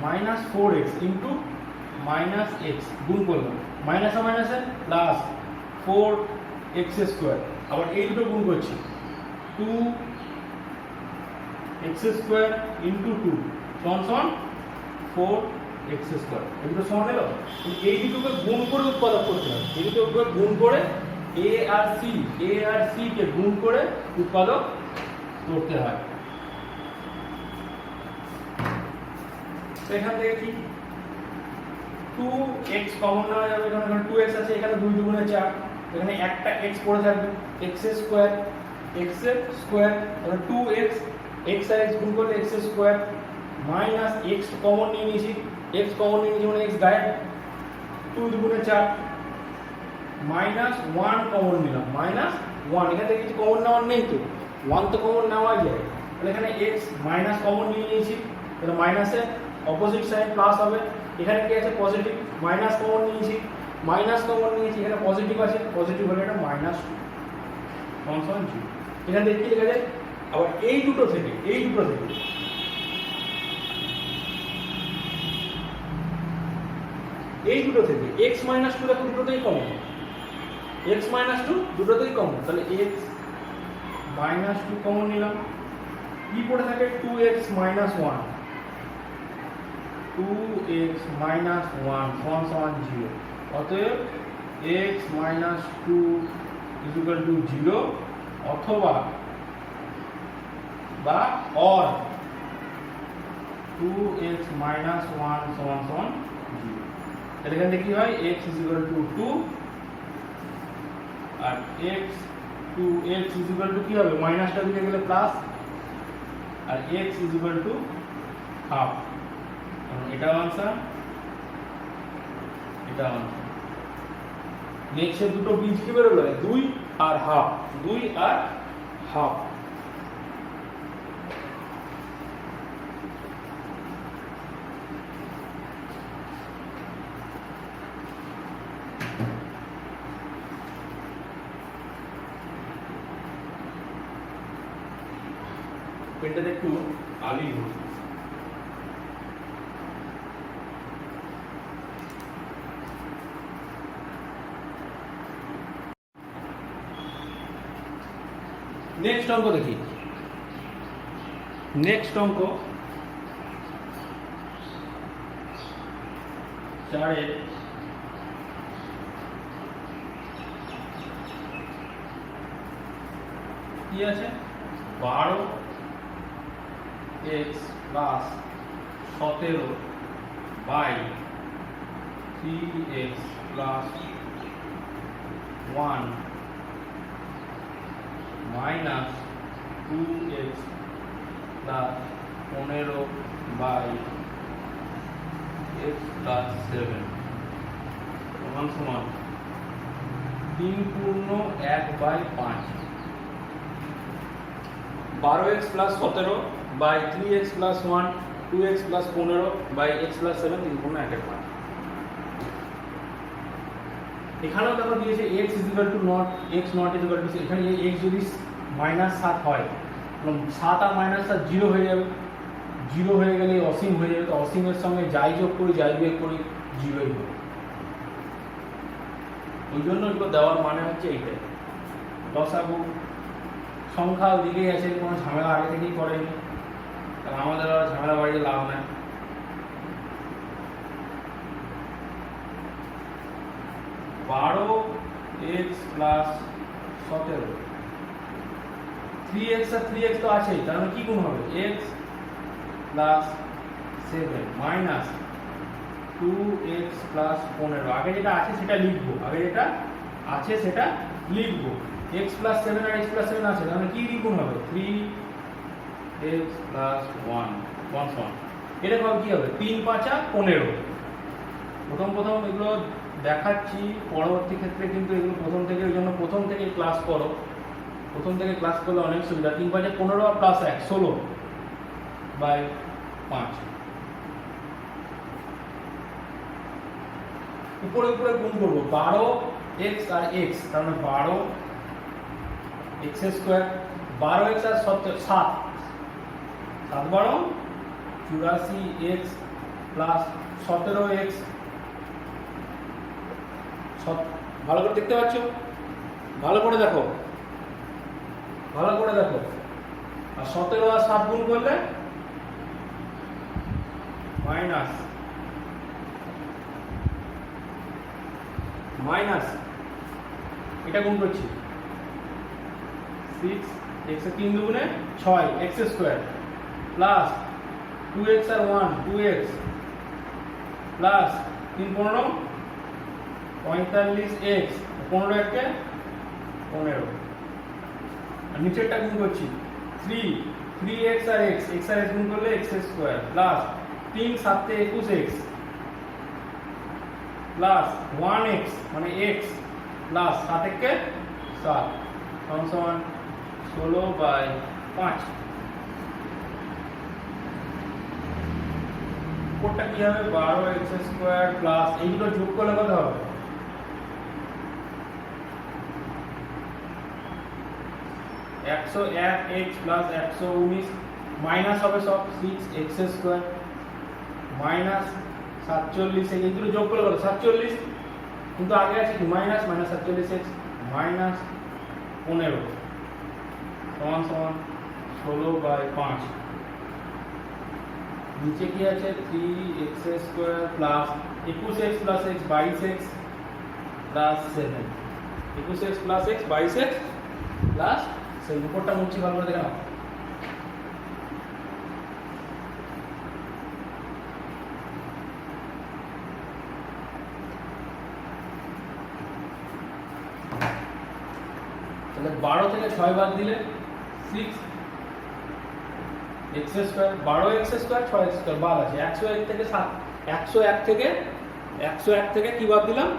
minus 4x into minus x গুণ করলাম, মাইনাসে মাইনাসে প্লাস 4x স্কোয়ার, আবার এই দুটো গুণ করছি 2x স্কোয়ার ইন্টু 2 সমান 4x স্কোয়ার, এই দুটো সমান এলো। এই দুটোকে গুণ করে উৎপাদক করতে হবে, এই দুটোকে গুণ করে a আর c কে গুণ করে উৎপাদক করতে হয়। এখান থেকে কি 2x কমন নেওয়া যাবে, এখানে 2x আছে, এখানে 2 দুগুণে 4, এখানে একটা x পড়ে থাকবে, x স্কয়ার তাহলে 2x, x আর x গুণ করলে x square minus x common নিয়ে নিয়েছি, মানে x গায়েব, 2 দুগুণে 4 মাইনাস 1 কমন নিলাম, মাইনাস 1, এখান থেকে কিছু কমন নেওয়ার নেই তো, 1 তো কমন নেওয়া যায়, তাহলে এখানে x মাইনাস কমন নিয়ে নিয়েছি, তাহলে মাইনাসে অপোজিট সাইড প্লাস হবে, এখানে কি আছে পজিটিভ, মাইনাস কমন নিয়েছি, এখানে পজিটিভ আছে, পজিটিভ হলে এটা মাইনাস টু সমান জিরো। এখান থেকে কি লেখা যায়, আবার এই দুটো থেকে x মাইনাস টু দেখো দুটোতেই কমন, x মাইনাস টু দুটোতেই কমন, তাহলে x মাইনাস টু কমন নিলাম, কি পড়ে থাকে 2x মাইনাস 1 সমান 0, অতএব x মাইনাস 2 ইকুয়াল টু 0 অথবা বা অর 2x মাইনাস 1 সমান 0। তাহলে এখান থেকে কি হয়, x ইকুয়াল টু 2 আর x ইকুয়াল টু কি হবে, মাইনাসটা দিকে গেলে প্লাস, আর x ইকুয়াল টু হাফ, এটা আনসার, এটা আনসার। নেক্সট দুটো বীজ কি বেরোলো, 2 আর হাফ, পেনটাতে একটু আলি হচ্ছে। নেক্সট অঙ্ক দেখি, নেক্সট অঙ্ক 4 কি আছে, 12x plus 17 by 3x plus 1 minus 2x plus 15 by x plus 7 সমান 3 পূর্ণ 1/5। 12x plus 17 by 3x plus 1 2x plus 15 by x plus 7 3 পূর্ণ 1/5। এখানেও দেখো দিয়েছে x equal to not, x not equal to, এখানে এই x যদি মাইনাস 7 হয়, 7 আর মাইনাস 7 0 হয়ে যাবে, 0 হয়ে গেলে অসীম হয়ে যাবে, তো অসীমের সঙ্গে যাই যোগ করি যাই বিয়োগ করি 0ই হবে। ওই জন্য এগুলো দেওয়ার মানে হচ্ছে এইটাই, লসাগু সংখ্যা দিকেই আছে, কোনো ঝামেলা আগে থেকেই করেনি, কারণ আমাদের আর ঝামেলা বাড়িয়ে লাভ নাই। বারো এক্স প্লাস 17, 3x আর 3x তো আছেই, তার মানে কি গুণ হবে, x plus 7 minus 2x plus 15। আগে যেটা আছে সেটা লিখবো, x প্লাস 7 আর x প্লাস 7 আছে, তাহলে কি গুণ হবে, 3x প্লাস 1 1 এটা কি হবে, 3 5 15। প্রথম এগুলো দেখাচ্ছি, পরবর্তী ক্ষেত্রে কিন্তু এগুলো প্রথম থেকে, ওই জন্য প্রথম থেকে ক্লাস করো, প্রথম থেকে ক্লাস করলে অনেক সুবিধা। 3 5 15 আর প্লাস 1 16 বাই 5, উপরে গুণ করবো 12x আর x, তার মানে 12x স্কয়ার, 12x আর 7 12 84x প্লাস 17x, ভালো করে দেখতে পাচ্ছ, ভালো করে দেখো, আর 17 আর 7 গুণ করলে মাইনাস এটা গুণ করছি 6 x এর 3 দুগুণে 6 x স্কয়ার প্লাস 2x আর 1 2x প্লাস 3 15 45x 15 একে 15, আর নিচেরটা গুণ করছি 3x আর x আর x গুণ করলে x স্কয়ার প্লাস 3 7 তে 21x প্লাস 1x মানে x প্লাস 7 একে 7 সমান 16/5। উপরটা কি হবে 12x² প্লাস এইগুলো যোগ করলে কত হবে 101x প্লাস 119 মাইনাস হবে সব 6x² মাইনাস 47 এইগুলো যোগ করলে কত 47 কিন্তু আগে আছে কি মাইনাস 47x মাইনাস 15 সমান সমান 16/5 নিচে কি আছে 3x² plus 21x plus x 22x plus 7 21x plus x 22x plus সেই উপরটা মুছছি ভালো করে দেখো তাহলে 12 থেকে 6 বাদ দিলে 6 x² 12x² 6x² বাদ আছে 101 থেকে 101 থেকে কি বাদ দিলাম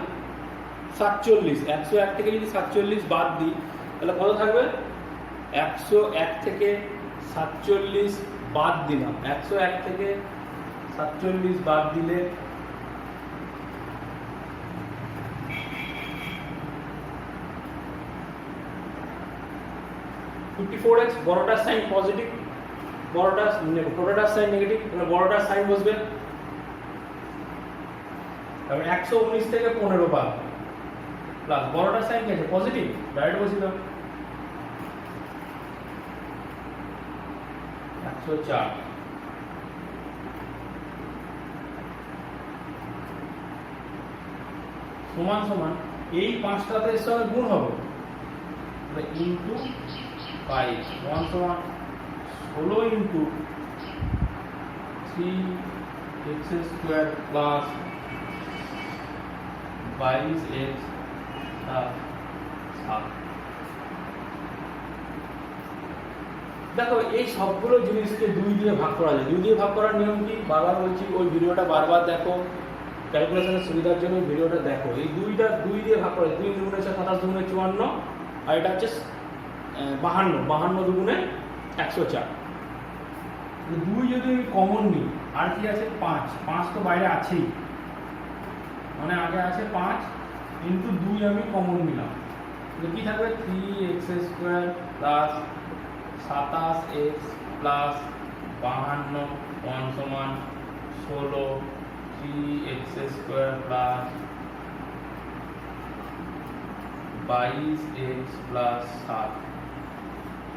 47 101 থেকে যদি 47 বাদ দিই তাহলে কত থাকবে 101 থেকে 47 বাদ দিলাম 101 থেকে 47 বাদ দিলে (54x) বড়টার সাইন পজিটিভ ছোটটার সাইন নেগেটিভ মানে বড়টার সাইন বসবে তারপর 119 থেকে 15 বাদ প্লাস বড়টার সাইন কি আছে পজিটিভ ডাইরেক্ট বসিলাম 104 সমান সমান এই পাঁচটাতে এর সঙ্গে গুণ হবে ইনটু 5 সমান সমান 16 into 3x² plus 22x plus 7 দেখো এই সবগুলো জিনিসকে 2 দিয়ে ভাগ করা যায় 2 দিয়ে ভাগ করার নিয়ম কি বারবার বলছি ওই ভিডিওটা বারবার দেখো ক্যালকুলেশনের সুবিধার জন্য ভিডিওটা দেখো এই 2 দিয়ে ভাগ করা যায় 2 দুগুণে 27 দুগুণে 54 আর এটা হচ্ছে 52 দুগুণে 104 2 যদি আমি কমন নিই আর কি আছে 5 তো বাইরে আছেই মানে আগে আছে 5 ইনটু 2 আমি কমন নিলাম কি থাকবে 3x² প্লাস 27x প্লাস 52 সমান 16 3x² প্লাস 22x প্লাস 7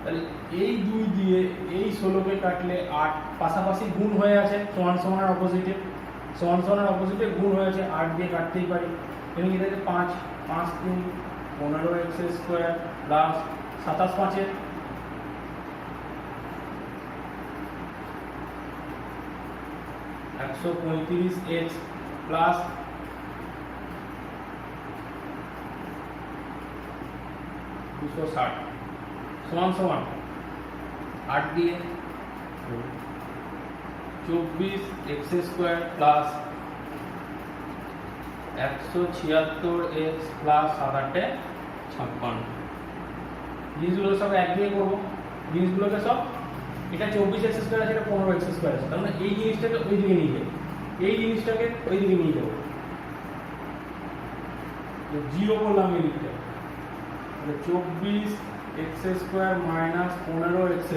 তাহলে এই 2 দিয়ে এই 16 কে কাটলে 8 পাশাপাশি গুণ হয়ে আছে সমান সমানের অপোজিটে গুণ হয়ে আছে 8 দিয়ে কাটতেই পারি এখানে কি থাকে 5 3 15x² প্লাস 27 5 এর 135x প্লাস 260 সমান সমান 8 দিয়ে 24x² প্লাস 176x প্লাস 7 56 জিনিসগুলো সব এক দিয়ে করবো জিনিসগুলোকে সব এটা 24x² আছে এটা 15x² আছে তার মানে এই জিনিসটাকে ওই দিকে নিয়ে যাবো এই জিনিসটাকে ওই দিকে নিয়ে যাবো তো 0 করলাম এই দিকটা তাহলে 24x² minus 15x²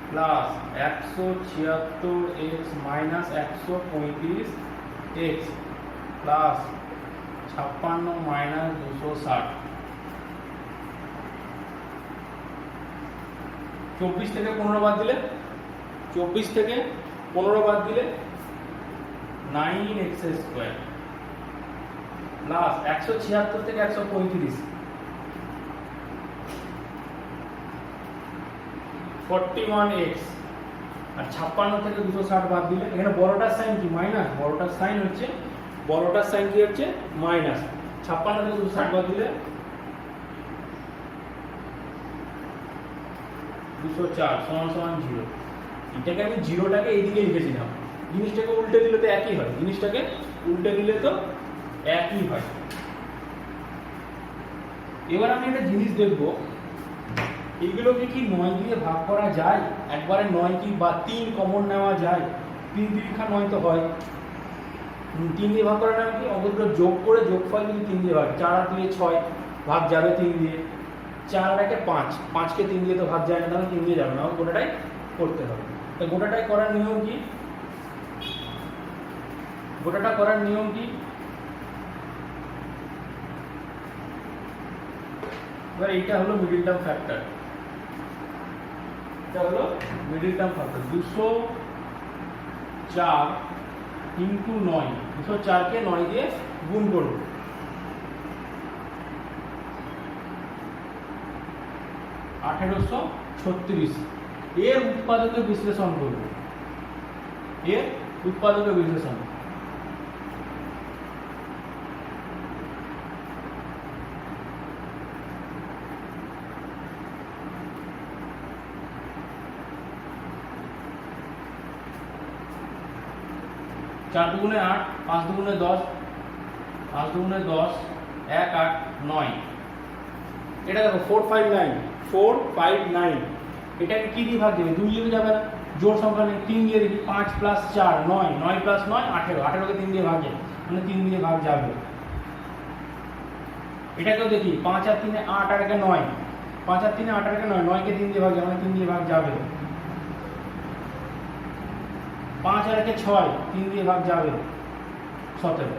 plus 176x minus 135x plus 56 minus 260 24 থেকে 15 বাদ দিলে 9x² প্লাস 176 থেকে 135 41x আর 56 থেকে 260 বাদ দিলে এখানে বড়টার সাইন কি মাইনাস বড়টার সাইন কি হচ্ছে মাইনাস 56 থেকে 260 বাদ দিলে 204 সমান সমান 0 এটাকে আমি 0টাকে এইদিকে লিখেছিলাম জিনিসটাকে উল্টে দিলে তো একই হয় এবার আমি একটা জিনিস দেখবো এগুলোকে কি 9 দিয়ে ভাগ করা যায় একবারে 9 কি বা 3 কমন নেওয়া যায় 3 3 9 তো হয়, 3 দিয়ে ভাগ করার নাম কি? অঙ্কগুলো যোগ করে যোগফল যদি 3 দিয়ে ভাগ, 4 আর 2 6 ভাগ যাবে 3 দিয়ে, 4 আর 1 5, 5 কে 3 দিয়ে তো ভাগ যায় না, তাহলে 3 দিয়ে যাবে না, গোটাটাই করতে হবে। তো গোটাটাই করার নিয়ম কি? গোটাটা করার নিয়ম কি? এবার এইটা হলো মিডল টার্ম ফ্যাক্টর, এটা হলো মিডল টার্ম ফ্যাক্টর। 204 ইন্টু 9, 204 কে 9 দিয়ে গুণ করব, (1836) এর উৎপাদকে বিশ্লেষণ করব, এর উৎপাদকে বিশ্লেষণ। চার দুগুণে 8, 5 দুগুণে 10, 5 দুগুণে 10, 1 8 9। এটা দেখো 459, 459, এটাকে কি দিয়ে ভাগ দেবে? 2 দিয়ে যাবে না, জোড় সংখ্যা নেই, 3 দিয়ে দেখি, 5 প্লাস 4 9, 9 প্লাস 9 18, 18 কে 3 দিয়ে ভাগ যায়, মানে 3 দিয়ে ভাগ যাবে। এটাকেও দেখি, 5 আর 3 8 আর 1 9, 5 আর 3 8 আর 1 9, 9 কে 3 দিয়ে ভাগ যায়, মানে 3 দিয়ে ভাগ যাবে। 5 আর 1 6, 3 দিয়ে ভাগ যাবে, 17।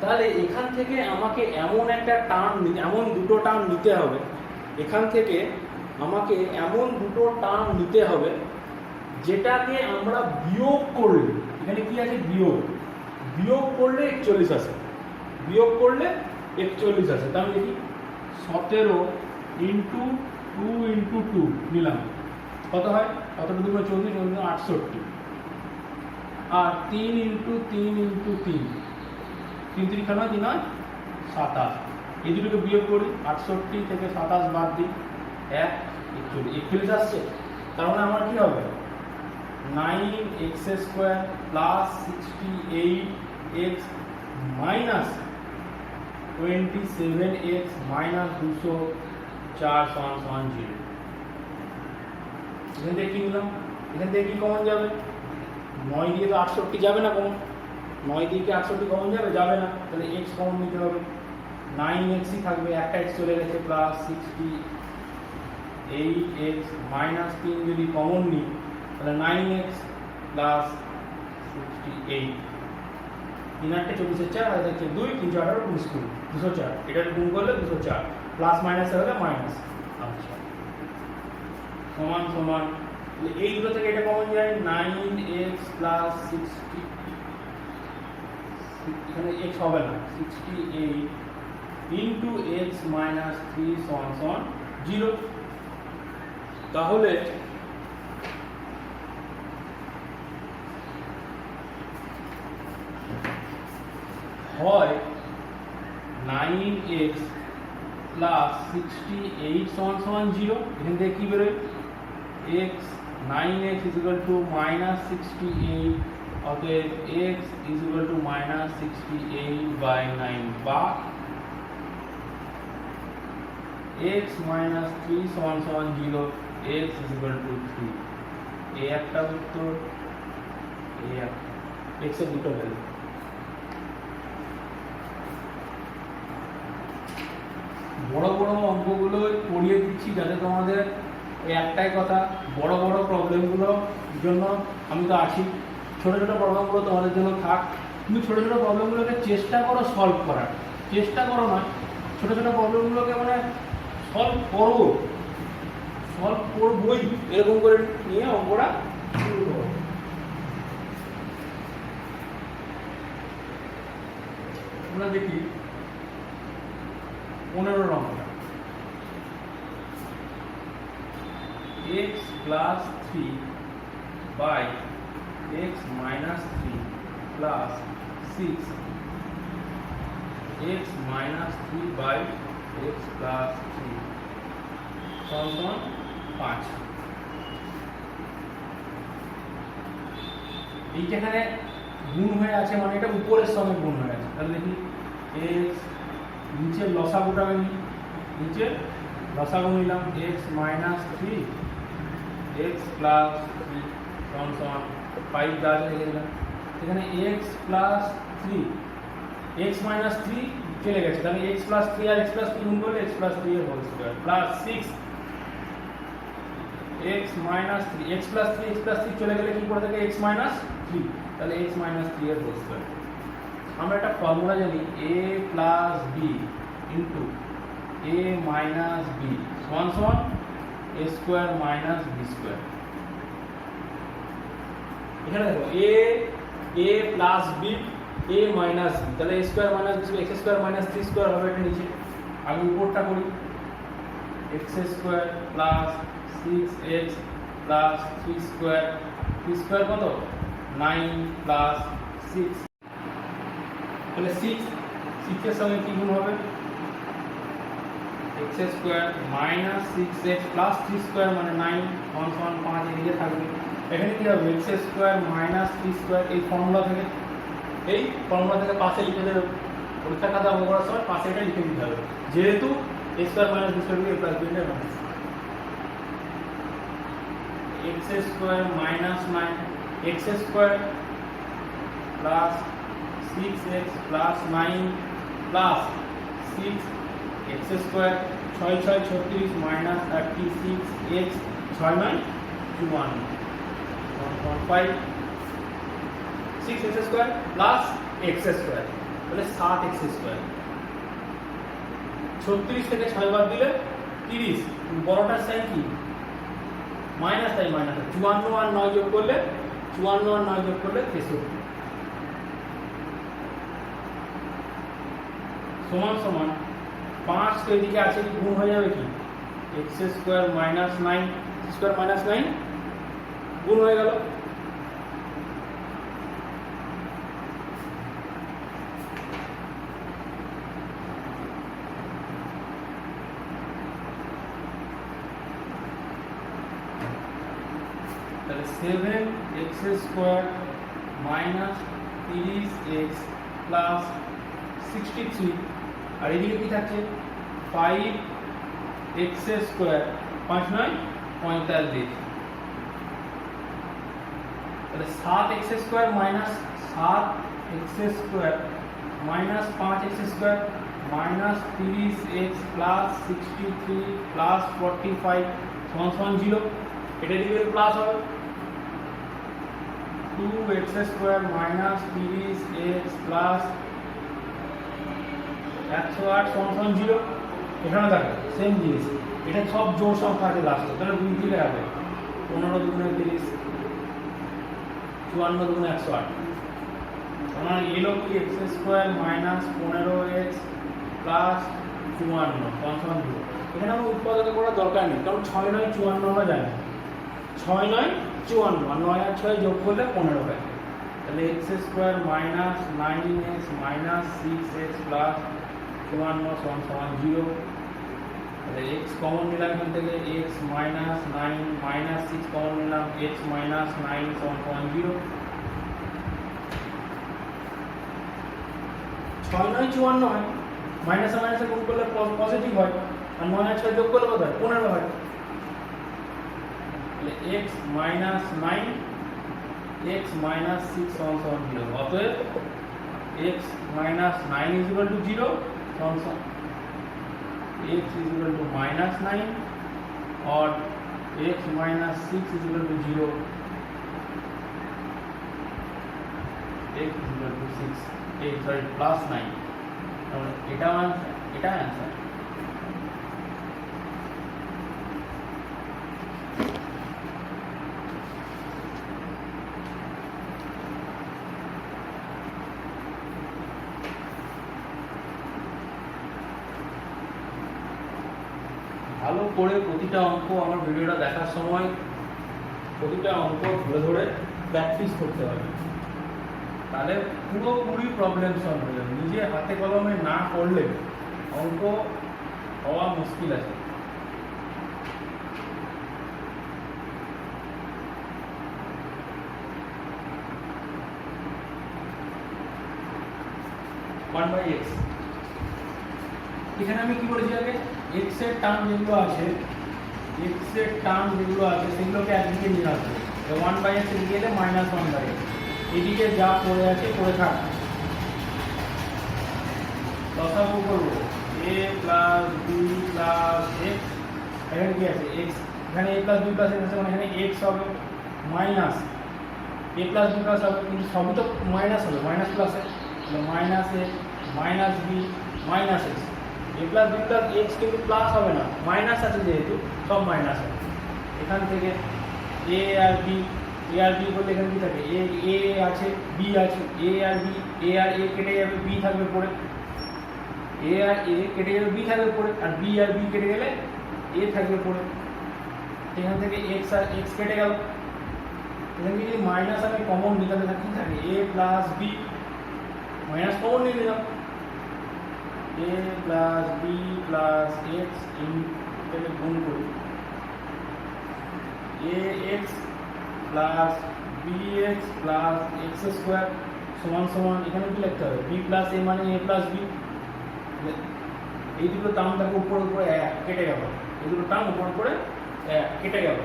তাহলে এখান থেকে আমাকে এমন একটা টার্ম, এমন দুটো টার্ম নিতে হবে, এখান থেকে আমাকে এমন দুটো টার্ম নিতে হবে যেটাকে আমরা বিয়োগ করলে, এখানে কি আছে? বিয়োগ, বিয়োগ করলে 41 আসে, বিয়োগ করলে 41 আসে। তাহলে দেখি 17 ইন্টু 2 ইন্টু 2 নিলাম, কত হয়? কত 2 × 24, 68, আর 3 ইন্টু 3 ইন্টু 3, 3 3 খানা 3 হয় 27। এই দুটোকে বিয়োগ করি, 68 থেকে 27 বাদ দিই, 1 41 আসছে। তার মানে আমার কি হবে? 9x² plus 68x minus 27x minus 204 সমান 0। এখান থেকে কি নিলাম? এখান থেকে কি কমন যাবে? 9 দিয়ে তো 68 যাবে না কমন, 9 দিয়ে কি 68 কমন যাবে? যাবে না, তাহলে x কমন নিতে হবে, 9x ই থাকবে, একটা x চলে গেছে, প্লাস 68x মাইনাস 3 যদি কমন নিই, তাহলে 9x প্লাস 68, 3 8 24 4 আর 2 3 4 18 19 20, 204, এটা গুণ করলে 204, প্লাস মাইনাস হলে মাইনাস। আচ্ছা, সমান সমান, এই দুটো থেকে এটা কমন যায়, 9x প্লাস 60, এখানে x হবে না, 68 ইন্টু x মাইনাস 3 সমান 0। তাহলে হয় 9x প্লাস 68 সমান 0, এখান থেকে কি বেরোয়? x 9x is equal to minus 68, অতএব x is equal to minus 68 by 9, বা x minus 3 সমান 0, x is equal to 3। এই একটা উত্তর, এই একটা, x এর দুটো ভ্যালু। বড় বড় অঙ্কগুলো পড়িয়ে দিচ্ছি যাতে তোমাদের একটাই কথা, বড় বড় প্রবলেমগুলোর জন্য আমি তো আছি, ছোট ছোট প্রবলেমগুলো তোমাদের জন্য থাক। তুমি ছোট ছোট প্রবলেমগুলোকে চেষ্টা করো সলভ করার, চেষ্টা করো না, ছোট ছোট প্রবলেমগুলোকে মানে সলভ করবোই, এরকম করে নিয়ে অঙ্কটা শুরু করো। আমরা দেখি 15 নম্বর, x plus 3 by x minus 3 plus 6 x minus 3 by x plus 3 সমান 5। এই যেখানে গুণ হয়ে আছে, মানে এটা উপরের সঙ্গে গুণ হয়ে আছে, তাহলে দেখি x, নিচের লসাগুটা আমি নিচে লসাগু নিলাম, x minus 3 x plus 3 সমান 5 গাছ রেখে দিলাম। এখানে এক্স প্লাস 3 এক্স মাইনাস 3 চলে গেছে, তাহলে এক্স প্লাস 3 আর এক্স প্লাস 3 গুণ করলে এক্স প্লাস 3 এর whole square plus 6 x minus 3 x plus 3 চলে গেলে কি পড়ে থাকে এক্স মাইনাস 3, তাহলে এক্স মাইনাস 3 এর হোল স্কয়ার। আমরা একটা ফর্মুলা জানি a plus B into a minus B সমান সমান a square minus B square. এখানে দেখো a plus B a minus B, তাহলে a square minus B x square minus 3 square হবে। এটা নিচে আগে উপরটা করি, x square plus 6x plus 3 square, 3 square কত 9 প্লাস 6, তাহলে 6 এর সঙ্গে কি গুণ হবে x square minus 6x plus 3 square মানে 9 সমান 5 এদিকে থাকবে। এখানে কি হবে x স্কয়ার মাইনাস 3 স্কয়ার, এই ফর্মুলা থেকে পাশে লিখে দেবে, পরীক্ষা খাতা অঙ্ক করার সময় পাশে এটা লিখে দিতে হবে, যেহেতু x square minus b square a plus b এর minus x square minus 9 x square plus 6x plus 9 plus 6 x square 6 6 36 minus 36 x 6 9 51 1.5 6x square plus x square, তাহলে 7x স্কয়ার। 36 থেকে 6 বাদ দিলে 30, বড়টার সাইন কি মাইনাস, তাই minus 54 আর 9 যোগ করলে 63 সমান সমান 5 তো এদিকে আছে, গুণ হয়ে যাবে কি x square minus 9 square minus 9 গুণ হয়ে গেল। তাহলে 7x square minus 30x plus 63, আর এদিকে কি থাকছে 5x স্কয়ার 5 9 45, তাহলে 7x square minus 7x square minus 5x square minus 30x plus 63 plus 45 সমান 0, এটা দিকে প্লাস হবে 2x square minus 30x plus 108 সমান 0। এখানে দেখো সেম জিনিস, এটা সব জোড় সংখ্যা আছে লাস্টে, তাহলে 2 দিলে হবে 15 দুগুণে 30 54 দুগুণে 108, আমরা এলো কি x square minus 15x plus 54 সমান 0। এখানে আমরা উৎপাদক করার দরকার নেই, কারণ 6 9 54 আমরা জানি, 6 9 54 আর 9 আর 6 যোগ করলে 15 হয়, তাহলে x square minus 9x minus 6x plus 54 সমান 0। তাহলে x কমন নিলাম এখান থেকে, x মাইনাস 9 মাইনাস 6 কমন নিলাম, x মাইনাস 9 সমান 0। 6 9 54 হয়, মাইনাসে মাইনাসে গুণ করলে পজিটিভ হয়, আর 9 আর 6 যোগ করলে কত হয় 15 হয়। x minus 9 x minus 6 সমান 0, অতএব x minus 9 is equal to 0 সমান x is equal to minus 9 or x minus 6 is equal to 0, x is equal to 6 sorry plus 9, এটা आंसर। ভালো করে প্রতিটা অঙ্ক আমার ভিডিওটা দেখার সময় প্রতিটা অঙ্ক ধরে ধরে প্র্যাকটিস করতে হবে, তাহলে পুরোপুরি প্রবলেম সলভ হয়ে যাবে। নিজে হাতে কলমে না করলে অঙ্ক হওয়া মুশকিল আছে। x এখানে আমি কি বলেছি আগে, x এর টার্ম যেগুলো আছে সেগুলোকে একদিকে নিয়ে আসবে, ওয়ান বাই এক্স এদিকে এলে মাইনাস ওয়ান বাই এক্স, এদিকে যা পড়ে আছে পড়ে থাক। লসাগু করবো এ প্লাস বি প্লাস এক্স, এখানে কি আছে এক্স, এখানে এ প্লাস বি প্লাস এক্স আছে মানে এখানে এক্স হবে মাইনাস এ প্লাস বি প্লাস হবে, কিন্তু সবই তো মাইনাস হবে, মাইনাস প্লাসে মাইনাস এ মাইনাস বি মাইনাস এক্স, এ প্লাস বি প্লাস এক্স কিন্তু প্লাস হবে না, মাইনাস আছে যেহেতু সব মাইনাস হবে। এখান থেকে এ আর বি, এ আর বি করলে এখানে কি থাকে এ আছে বি আছে, এ আর বি, এ আর এ কেটে যাবে বি থাকবে পড়ে, এ আর এ কেটে যাবে বি থাকবে পড়ে, আর বি কেটে গেলে এ থাকবে পড়ে। এখান থেকে এক্স আর এক্স কেটে গেল, এখানে যদি মাইনাস আমি কমন নিতে থাকি থাকে a plus b, minus common নিয়ে নিলাম a plus b plus x এটাকে গুণ করি a x plus b x plus x square সমান সমান এখানে কি লিখতে হবে বি প্লাস এ মানে এ প্লাস বি, এই দুটো টার্ম থাকে উপরে উপরে এক কেটে গেল, এই দুটো টার্ম উপরে উপরে এক কেটে গেল।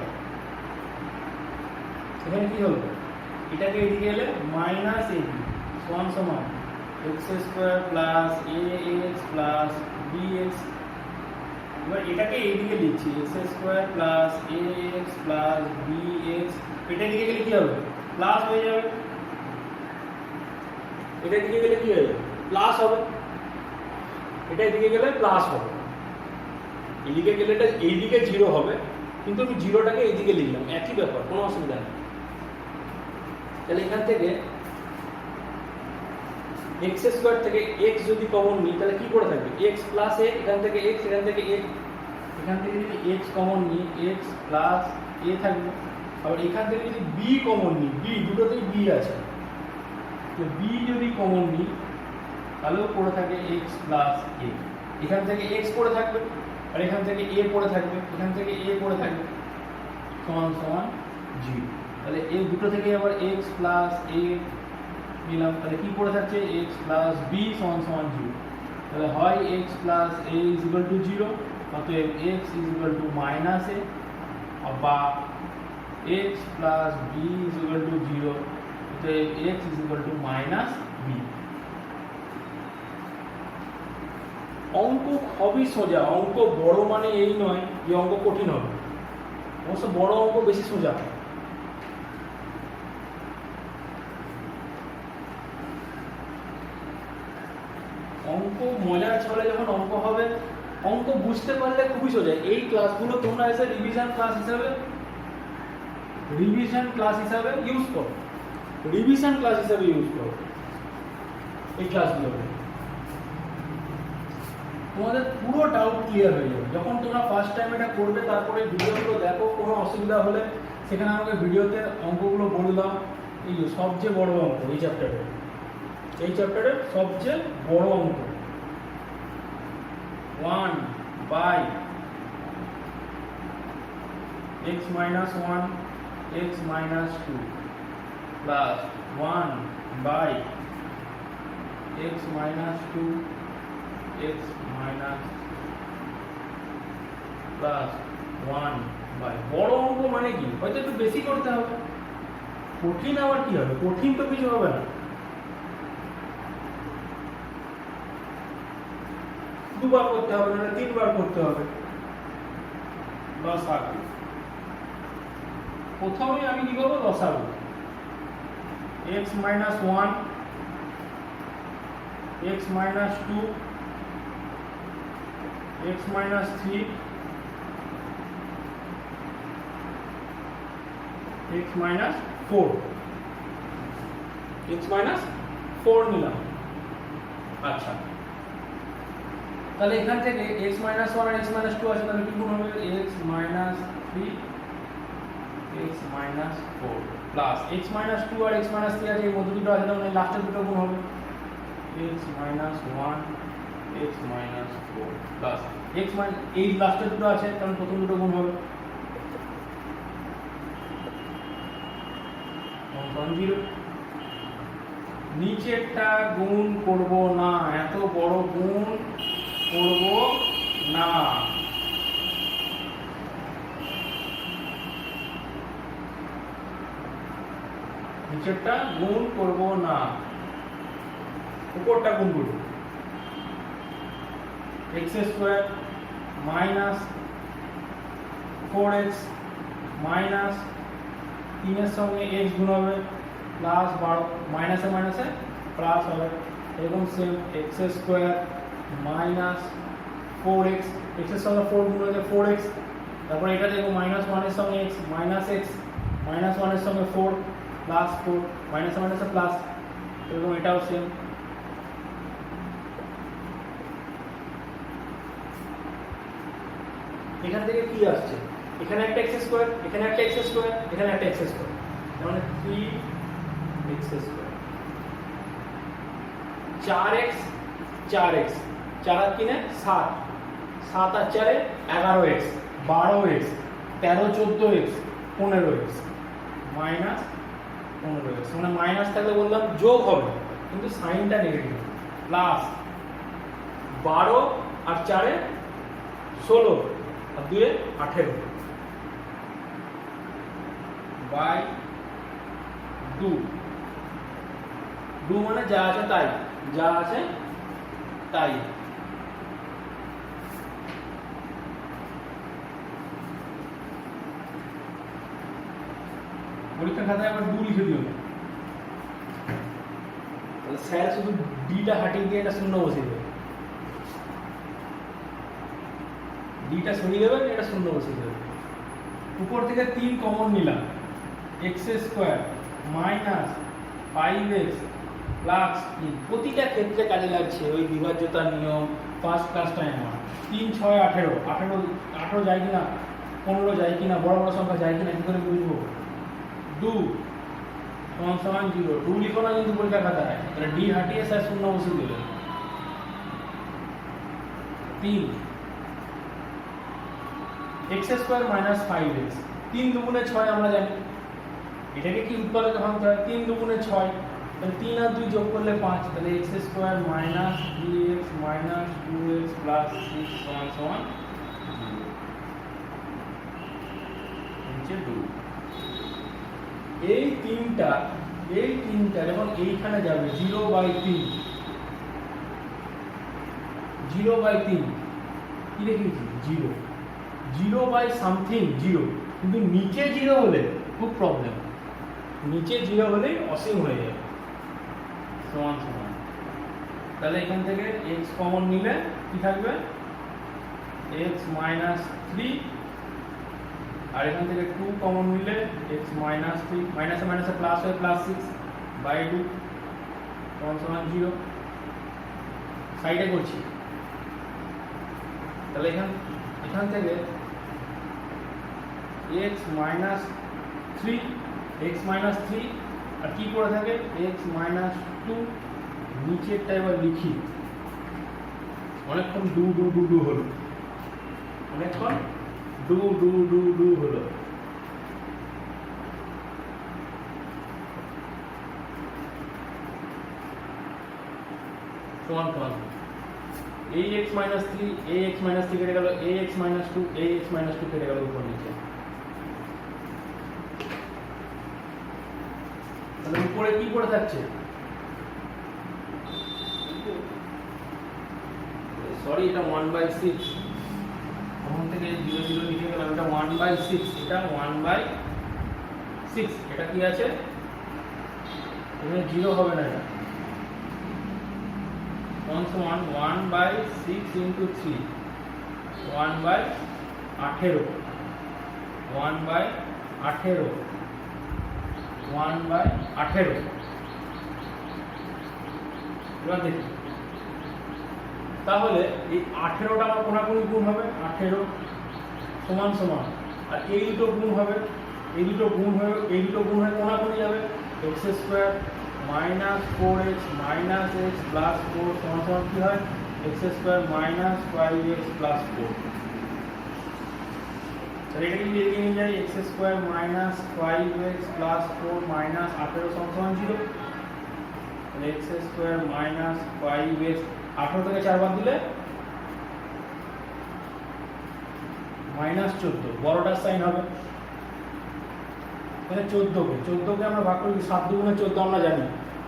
এখানে কি হলো এটাকে এদিকে এলে মাইনাস এ বি সমান সমান এক্স স্কোয়ার প্লাস এ এক্স প্লাস বি এক্স, এবার এটাকে এইদিকে লিখছি এক্স স্কোয়ার প্লাস এ এক্স প্লাস বি এক্স, এটা দিকে গেলে কি হবে প্লাস হয়ে যাবে, এটা দিকে গেলে কি হবে প্লাস হবে, এটা এদিকে গেলে প্লাস হবে, এদিকে গেলে এটা এইদিকে জিরো হবে, কিন্তু আমি জিরোটাকে এইদিকে লিখলাম একই ব্যাপার কোনো অসুবিধা নেই। তাহলে এখান থেকে এক্স স্কোয়ার থেকে এক্স যদি কমন নিই তাহলে কি করে থাকবে এক্স প্লাস এ, এখান থেকে এক্স এখান থেকে এ, এখান থেকে যদি এক্স কমন নিই এক্স প্লাস এ থাকবে, আবার এখান থেকে যদি বি কমন নিই বি দুটোতেই বি আছে, তো বি যদি কমন নিই তাহলেও পড়ে থাকে এক্স প্লাস এ, এখান থেকে এক্স পড়ে থাকবে আর এখান থেকে এ পড়ে থাকবে, এখান থেকে এ পড়ে থাকবে সমান সমান জিরো। তাহলে এই দুটো থেকে আবার এক্স প্লাস এ নিলাম, তাহলে কি পড়ে থাকছে এক্স প্লাস বি সমান সমান জিরো, তাহলে হয় x plus a is equal to zero, অতএব x is equal to minus a, বা x plus b is equal to zero, অতএব x is equal to minus b. অঙ্ক খুবই সোজা, অঙ্ক বড় মানে এই নয় যে অঙ্ক কঠিন হবে, অবশ্য বড় অঙ্ক বেশি সোজা। অঙ্ক মজার ছলে যখন অঙ্ক হবে, অঙ্ক বুঝতে পারলে খুবই সোজা। এই ক্লাসগুলো তোমরা এসে রিভিশন ক্লাস হিসাবে ইউজ করো, রিভিশন ক্লাস হিসাবে ইউজ করো এই ক্লাসগুলোকে, তোমাদের পুরো ডাউট ক্লিয়ার হয়ে যাবে যখন তোমরা ফার্স্ট টাইম এটা করবে। তারপরে ভিডিওগুলো দেখো, কোনো অসুবিধা হলে সেখানে আমাকে ভিডিওতে অঙ্কগুলো বলে দাও। এই সবচেয়ে বড় অঙ্ক এই চ্যাপ্টারের সবচেয়ে বড় অঙ্ক 1 by x minus 1 x minus 2 plus 1 by x minus 2 x minus plus 1 by বড় অঙ্ক মানে কি হয়তো একটু বেশি করতে হবে, কঠিন আবার কি হবে, কঠিন তো কিছু হবে না, দুবার করতে হবে না, তিনবার করতে হবে। লসাগু প্রথমে আমি কি করবো লসাগু x minus 1 x minus 2 x minus 3 x minus 4 x minus 4 নিলাম। আচ্ছা, তাহলে এখান থেকে x minus 1 আর x minus 2 আছে, তাহলে কি গুণ হবে x minus 3 x minus 4 plus x minus 2 আর x minus 3 আছে, এই মধ্যে দুটো আছে, তাহলে লাস্টের দুটো গুণ হবে x minus 1 x minus 4 plus x minus এই লাস্টের দুটো আছে, তাহলে প্রথম দুটো গুণ হবে 0। নিচেরটা গুণ করব না, এত বড় গুণ করব না, নিচেরটা গুণ করব না, উপরটা গুণ করব। X square minus 4x minus 3 সঙ্গে x গুণ হবে প্লাস 12, মাইনাসে মাইনাসে প্লাস হবে, এরকম same x square minus 4x, x এর সঙ্গে 4 গুণ হলে 4x, তারপরে এটা দেখো মাইনাস 1 এর সঙ্গে x মাইনাস x, মাইনাস 1 এর সঙ্গে 4 প্লাস 4, মাইনাসে মাইনাসে প্লাস, এরকম এটাও সেম। এখান থেকে কি আসছে, এখানে একটা এক্স স্কোয়ার, এখানে একটা এক্স স্কোয়ার, এখানে একটা এক্স স্কোয়ার, মানে 3x স্কোয়ার, 4x 4x, 4 আর 3 7, 7 আর 4 11x, 12x, 13 14x, 15x, minus 15x, মানে মাইনাস থাকলে বললাম যোগ হবে কিন্তু সাইনটা নেগেটিভ, প্লাস 12 আর 4 16 আর 2 18 বাই 2, 2 মানে যা আছে তাই, যা আছে তাই। পরীক্ষা খাতায় আবার 2 লিখে দিও না, তাহলে স্যার শুধু ডিটা হাটিয়ে দিয়ে এটা শূন্য বসিয়ে দেবে, ডিটা সরিয়ে দেবেন, এটা শূন্য বসিয়ে দেবে। উপর থেকে 3 কমন নিলাম, x square minus 5x plus 3, প্রতিটা ক্ষেত্রে কাজে লাগছে ওই বিভাজ্যতার নিয়ম, ফার্স্ট ক্লাসটাই আমার। 3 6 18, 18 যায় কিনা, 15 যায় কিনা, বড় বড় সংখ্যা যায় কিনা কি করে বুঝবো? 2 সমান 0, 2 লিখো না কিন্তু পরীক্ষা খাতায়, তাহলে ডি হাটিয়ে স্যার শূন্য বসিয়ে দিল। 3 x স্কোয়ার মাইনাস 5x, 3 দুগুণে 6 আমরা জানি, এটাকে কি উৎপাদক ভাঙতে হয়, 3 দুগুণে 6, তাহলে 3 আর 2 যোগ করলে 5, তাহলে x square minus 3x minus 2x plus 6 সমান 0, নিচে 2। এই তিনটা যখন এইখানে যাবে 0/3, 0/3 কি লিখেছি 0, 0 বাই সামথিং 0, কিন্তু নিচে 0 হলে খুব প্রবলেম, নিচে 0 হলেই অসীম হয়ে যাবে, সমান সমান। তাহলে এখান থেকে x কমন নিলে কি থাকবে, x মাইনাস 3, আর এখান থেকে 2 কমন নিলে x মাইনাস 3, মাইনাসে মাইনাসে প্লাস হয়ে প্লাস 6 বাই 2 সমান সমান 0। সাইডে করছি, তাহলে এখান থেকে x মাইনাস 3 আর কি করে থাকে x মাইনাস 2, নিচেরটা এবার লিখি, অনেকক্ষণ ডু ডু ডু ডু হলো, অনেকক্ষণ ডু ডু ডু ডু হলো। সমান সমান এই x মাইনাস 3, এই x মাইনাস 3 কেটে গেল, এই x মাইনাস 2, এই x মাইনাস 2 কেটে গেল উপর নিচে, তাহলে উপরে কি পড়ে থাকছে, সরি এটা 1/6, ওখান থেকে 0 0 লিখে গেলাম, এটা 1/6, এটা 1/6, এটা কি আছে এখানে 0 হবে না, এটা 1/6 into 3, 1/18, 1/18, 1/18। এবার দেখি, তাহলে এই 18টা আমার কোনাকুনি গুণ হবে, 18 সমান সমান, আর এই দুটো গুণ হবে, এই দুটো গুণ হয়ে কোনাকুনি যাবে, x square minus 4x minus x plus 4 সমান সমান কি হয়, x square minus 5x plus 4। তাহলে এটা কি এগিয়ে নিয়ে যাই, x square minus 5x plus 4 minus 18 সমান সমান 0, তাহলে x স্কোয়ার মাইনাস 5x, 18 থেকে 4 বাদ দিলে মাইনাস 14, বড়টার সাইন হবে, মানে 14কে আমরা ভাগ করি 7 দুগুণে 14 আমরা জানি,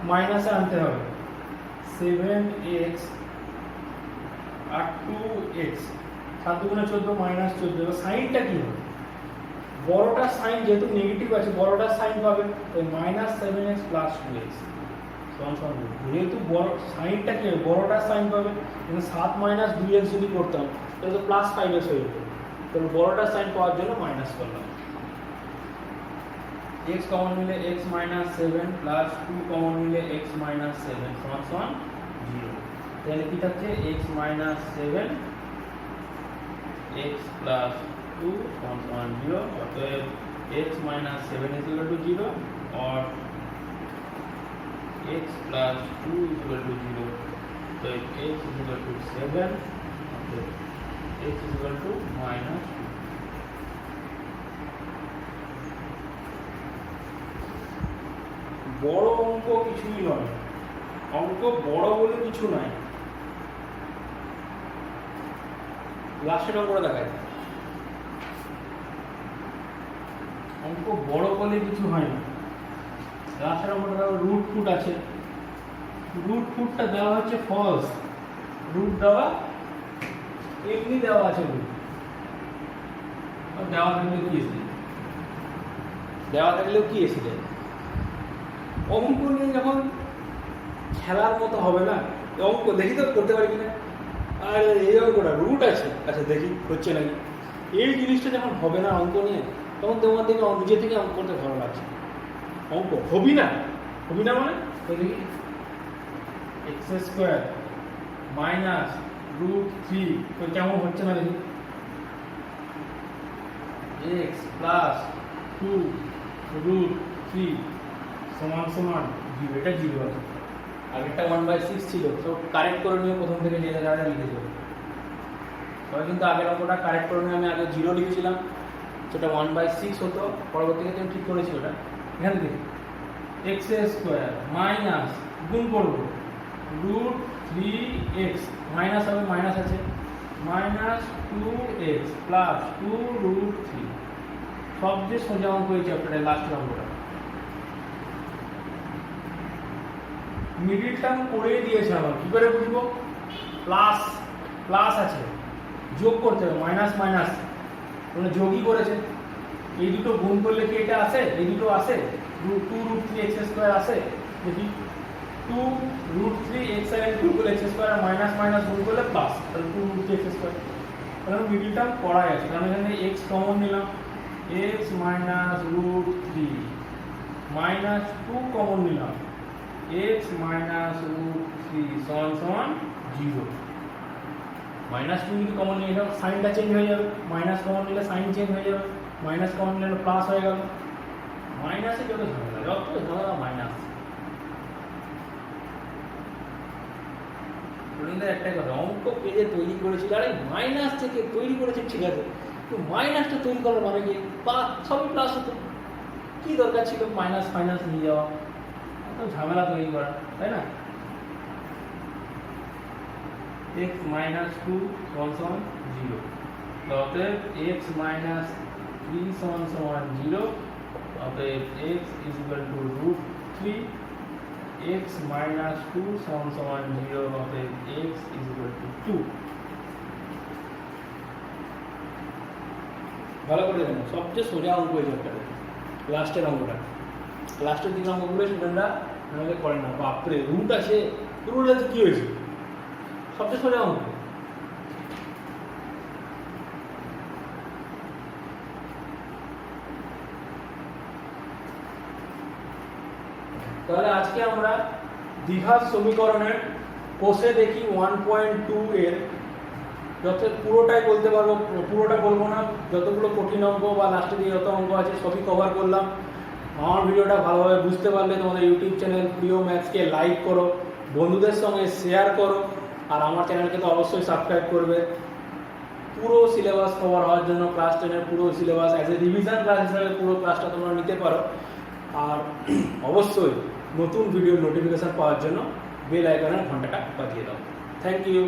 মাইনাসে আনতে হবে 7x আর 2x, 7 দুগুণে 14 মাইনাস 14। এবার সাইনটা কি হবে? বড়টার সাইন যেহেতু নেগেটিভ আছে, বড়টার সাইন পাবে ওই মাইনাস 7x প্লাস 2x সমান সমান রুট। যেহেতু বড় সাইনটা কি হবে? বড়টার সাইন পাবে, কিন্তু 7 মাইনাস 2x যদি করতাম তাহলে তো প্লাস 5x হয়ে যেত। তাহলে বড়টার সাইন পাওয়ার জন্য মাইনাস করলাম। x কমন নিলে x মাইনাস 7 প্লাস 2 কমন নিলে x মাইনাস 7 সমান সমান 0। তাহলে কি থাকছে? x মাইনাস 7 x প্লাস 2 সমান সমান 0। অতএব x minus 7 is equal to 0 or x plus 2 is equal to 0. So x is equal to 7. Okay. X is equal to minus 2. বড় অঙ্ক কিছুই নয়, অঙ্ক বড় বলে কিছু নাই। লাস্টের অঙ্কটা দেখায়, অঙ্ক বড় বলে কিছু হয় না। লাস্টের অঙ্কটা রুট ফুট আছে, রুট ফুটটা দেওয়া হচ্ছে ফলস, রুট দেওয়া এমনি দেওয়া আছে, রুট দেওয়া থাকলেও কি এসে, দেওয়া থাকলেও কি এসে। অঙ্ক নিয়ে যখন খেলার মতো হবে না, অঙ্ক দেখি তো করতে পারি কিনা, আর এই অঙ্কটা রুট আছে, আচ্ছা দেখি হচ্ছে নাকি। এই জিনিসটা যখন হবে না অঙ্ক নিয়ে, তখন তোমার দেখে নিজে থেকে অঙ্ক করতে ভালো লাগছে। অঙ্ক হবি না, হবি না মানে দেখি এক্স স্কোয়ার মাইনাস রুট 3 তো কেমন হচ্ছে না দেখি। এক্স প্লাস 2 রুট 3 সমান সমান 0। এটা 0 আছে, আগেরটা 1/6 ছিল, তো কারেক্ট করে নিয়ে প্রথম থেকে যে জায়গাটা লিখেছিল তবে কিন্তু আগের অঙ্কটা কারেক্ট করে নিয়ে আমি আগে 0 লিখেছিলাম, সেটা 1/6 হতো, পরবর্তীতে আমি ঠিক করেছি ওটা। এখানে দেখি এক্স স্কোয়ার মাইনাস গুণ করব রুট 3x মাইনাস হবে, মাইনাস আছে, মাইনাস 2x প্লাস 2 রুট 3। সবচেয়ে সোজা অঙ্ক এই চ্যাপ্টারের লাস্টের অঙ্কটা। মিডিল টার্ম করেই দিয়েছে, আমার কি করে বুঝবো? প্লাস প্লাস আছে, যোগ করতে হবে, মাইনাস মাইনাস মানে যোগই করেছে। এই দুটো গুণ করলে কি এটা আসে? এই দুটো আসে, 2 রুট 3x স্কোয়ার আসে, দেখি 2 রুট 3x আর গুণ করলে x স্কোয়ার আর মাইনাস মাইনাস গুণ করলে প্লাস, তাহলে 2 রুট 3x স্কোয়ার। কারণ মিডিল টার্ম করাই আছে, কারণ এখানে x কমন নিলাম, x minus root 3 minus 2 common নিলাম, x মাইনাস রুট 3 সমান সমান 0। মাইনাস 2 যদি কমন নিয়ে যাও সাইনটা চেঞ্জ হয়ে যাবে, মাইনাস কমন নিলে সাইন চেঞ্জ হয়ে যাবে, মাইনাস কমন নিলে প্লাস হয়ে গেল। মাইনাসে যত ঝামেলা, যত ঝামেলা মাইনাস। একটাই কথা, অঙ্ক পেজে তৈরি করেছিল, আরে মাইনাস থেকে তৈরি করেছে ঠিক আছে, তো মাইনাসটা তৈরি করার মানে কি সবই প্লাস হতো, কি দরকার ছিল মাইনাস ফাইনাস নিয়ে যাওয়া, এত ঝামেলা তৈরি করা, তাই না? x minus 2 সমান সমান 0, অতএব x minus 3 সমান সমান 0, অতএব x is equal to root 3, x minus 2 সমান সমান 0, অতএব x is equal to 2। ভালো করে জানো, সবচেয়ে সোজা অঙ্ক এই চ্যাপ্টারে লাস্টের অঙ্কটা। লাস্টের দিকে অঙ্কগুলো স্টুডেন্টরা আমাদের করে না, বাপরে রুট আছে, রুট আছে কি হয়েছে, সবচেয়ে সোজা অঙ্ক। তাহলে আজকে আমরা দ্বিঘাত সমীকরণের কোষে দেখি 1.2 এর যত পুরোটাই বলতে পারবো, পুরোটা বলবো না, যতগুলো কঠিন অঙ্ক বা লাস্টে দিয়ে যত অঙ্ক আছে সবই কভার করলাম। আমার ভিডিওটা ভালোভাবে বুঝতে পারলে তোমাদের ইউটিউব চ্যানেল প্রিয় ম্যাথসকে লাইক করো, বন্ধুদের সঙ্গে শেয়ার করো, আর আমার চ্যানেলকে তো অবশ্যই সাবস্ক্রাইব করবে। পুরো সিলেবাস কভার হওয়ার জন্য ক্লাস 10-এর পুরো syllabus as a revision class হিসাবে পুরো ক্লাসটা তোমরা নিতে পারো। আর অবশ্যই নতুন ভিডিওর নোটিফিকেশান পাওয়ার জন্য বেল আইকনের ঘন্টাটা বাজিয়ে দাও। Thank you.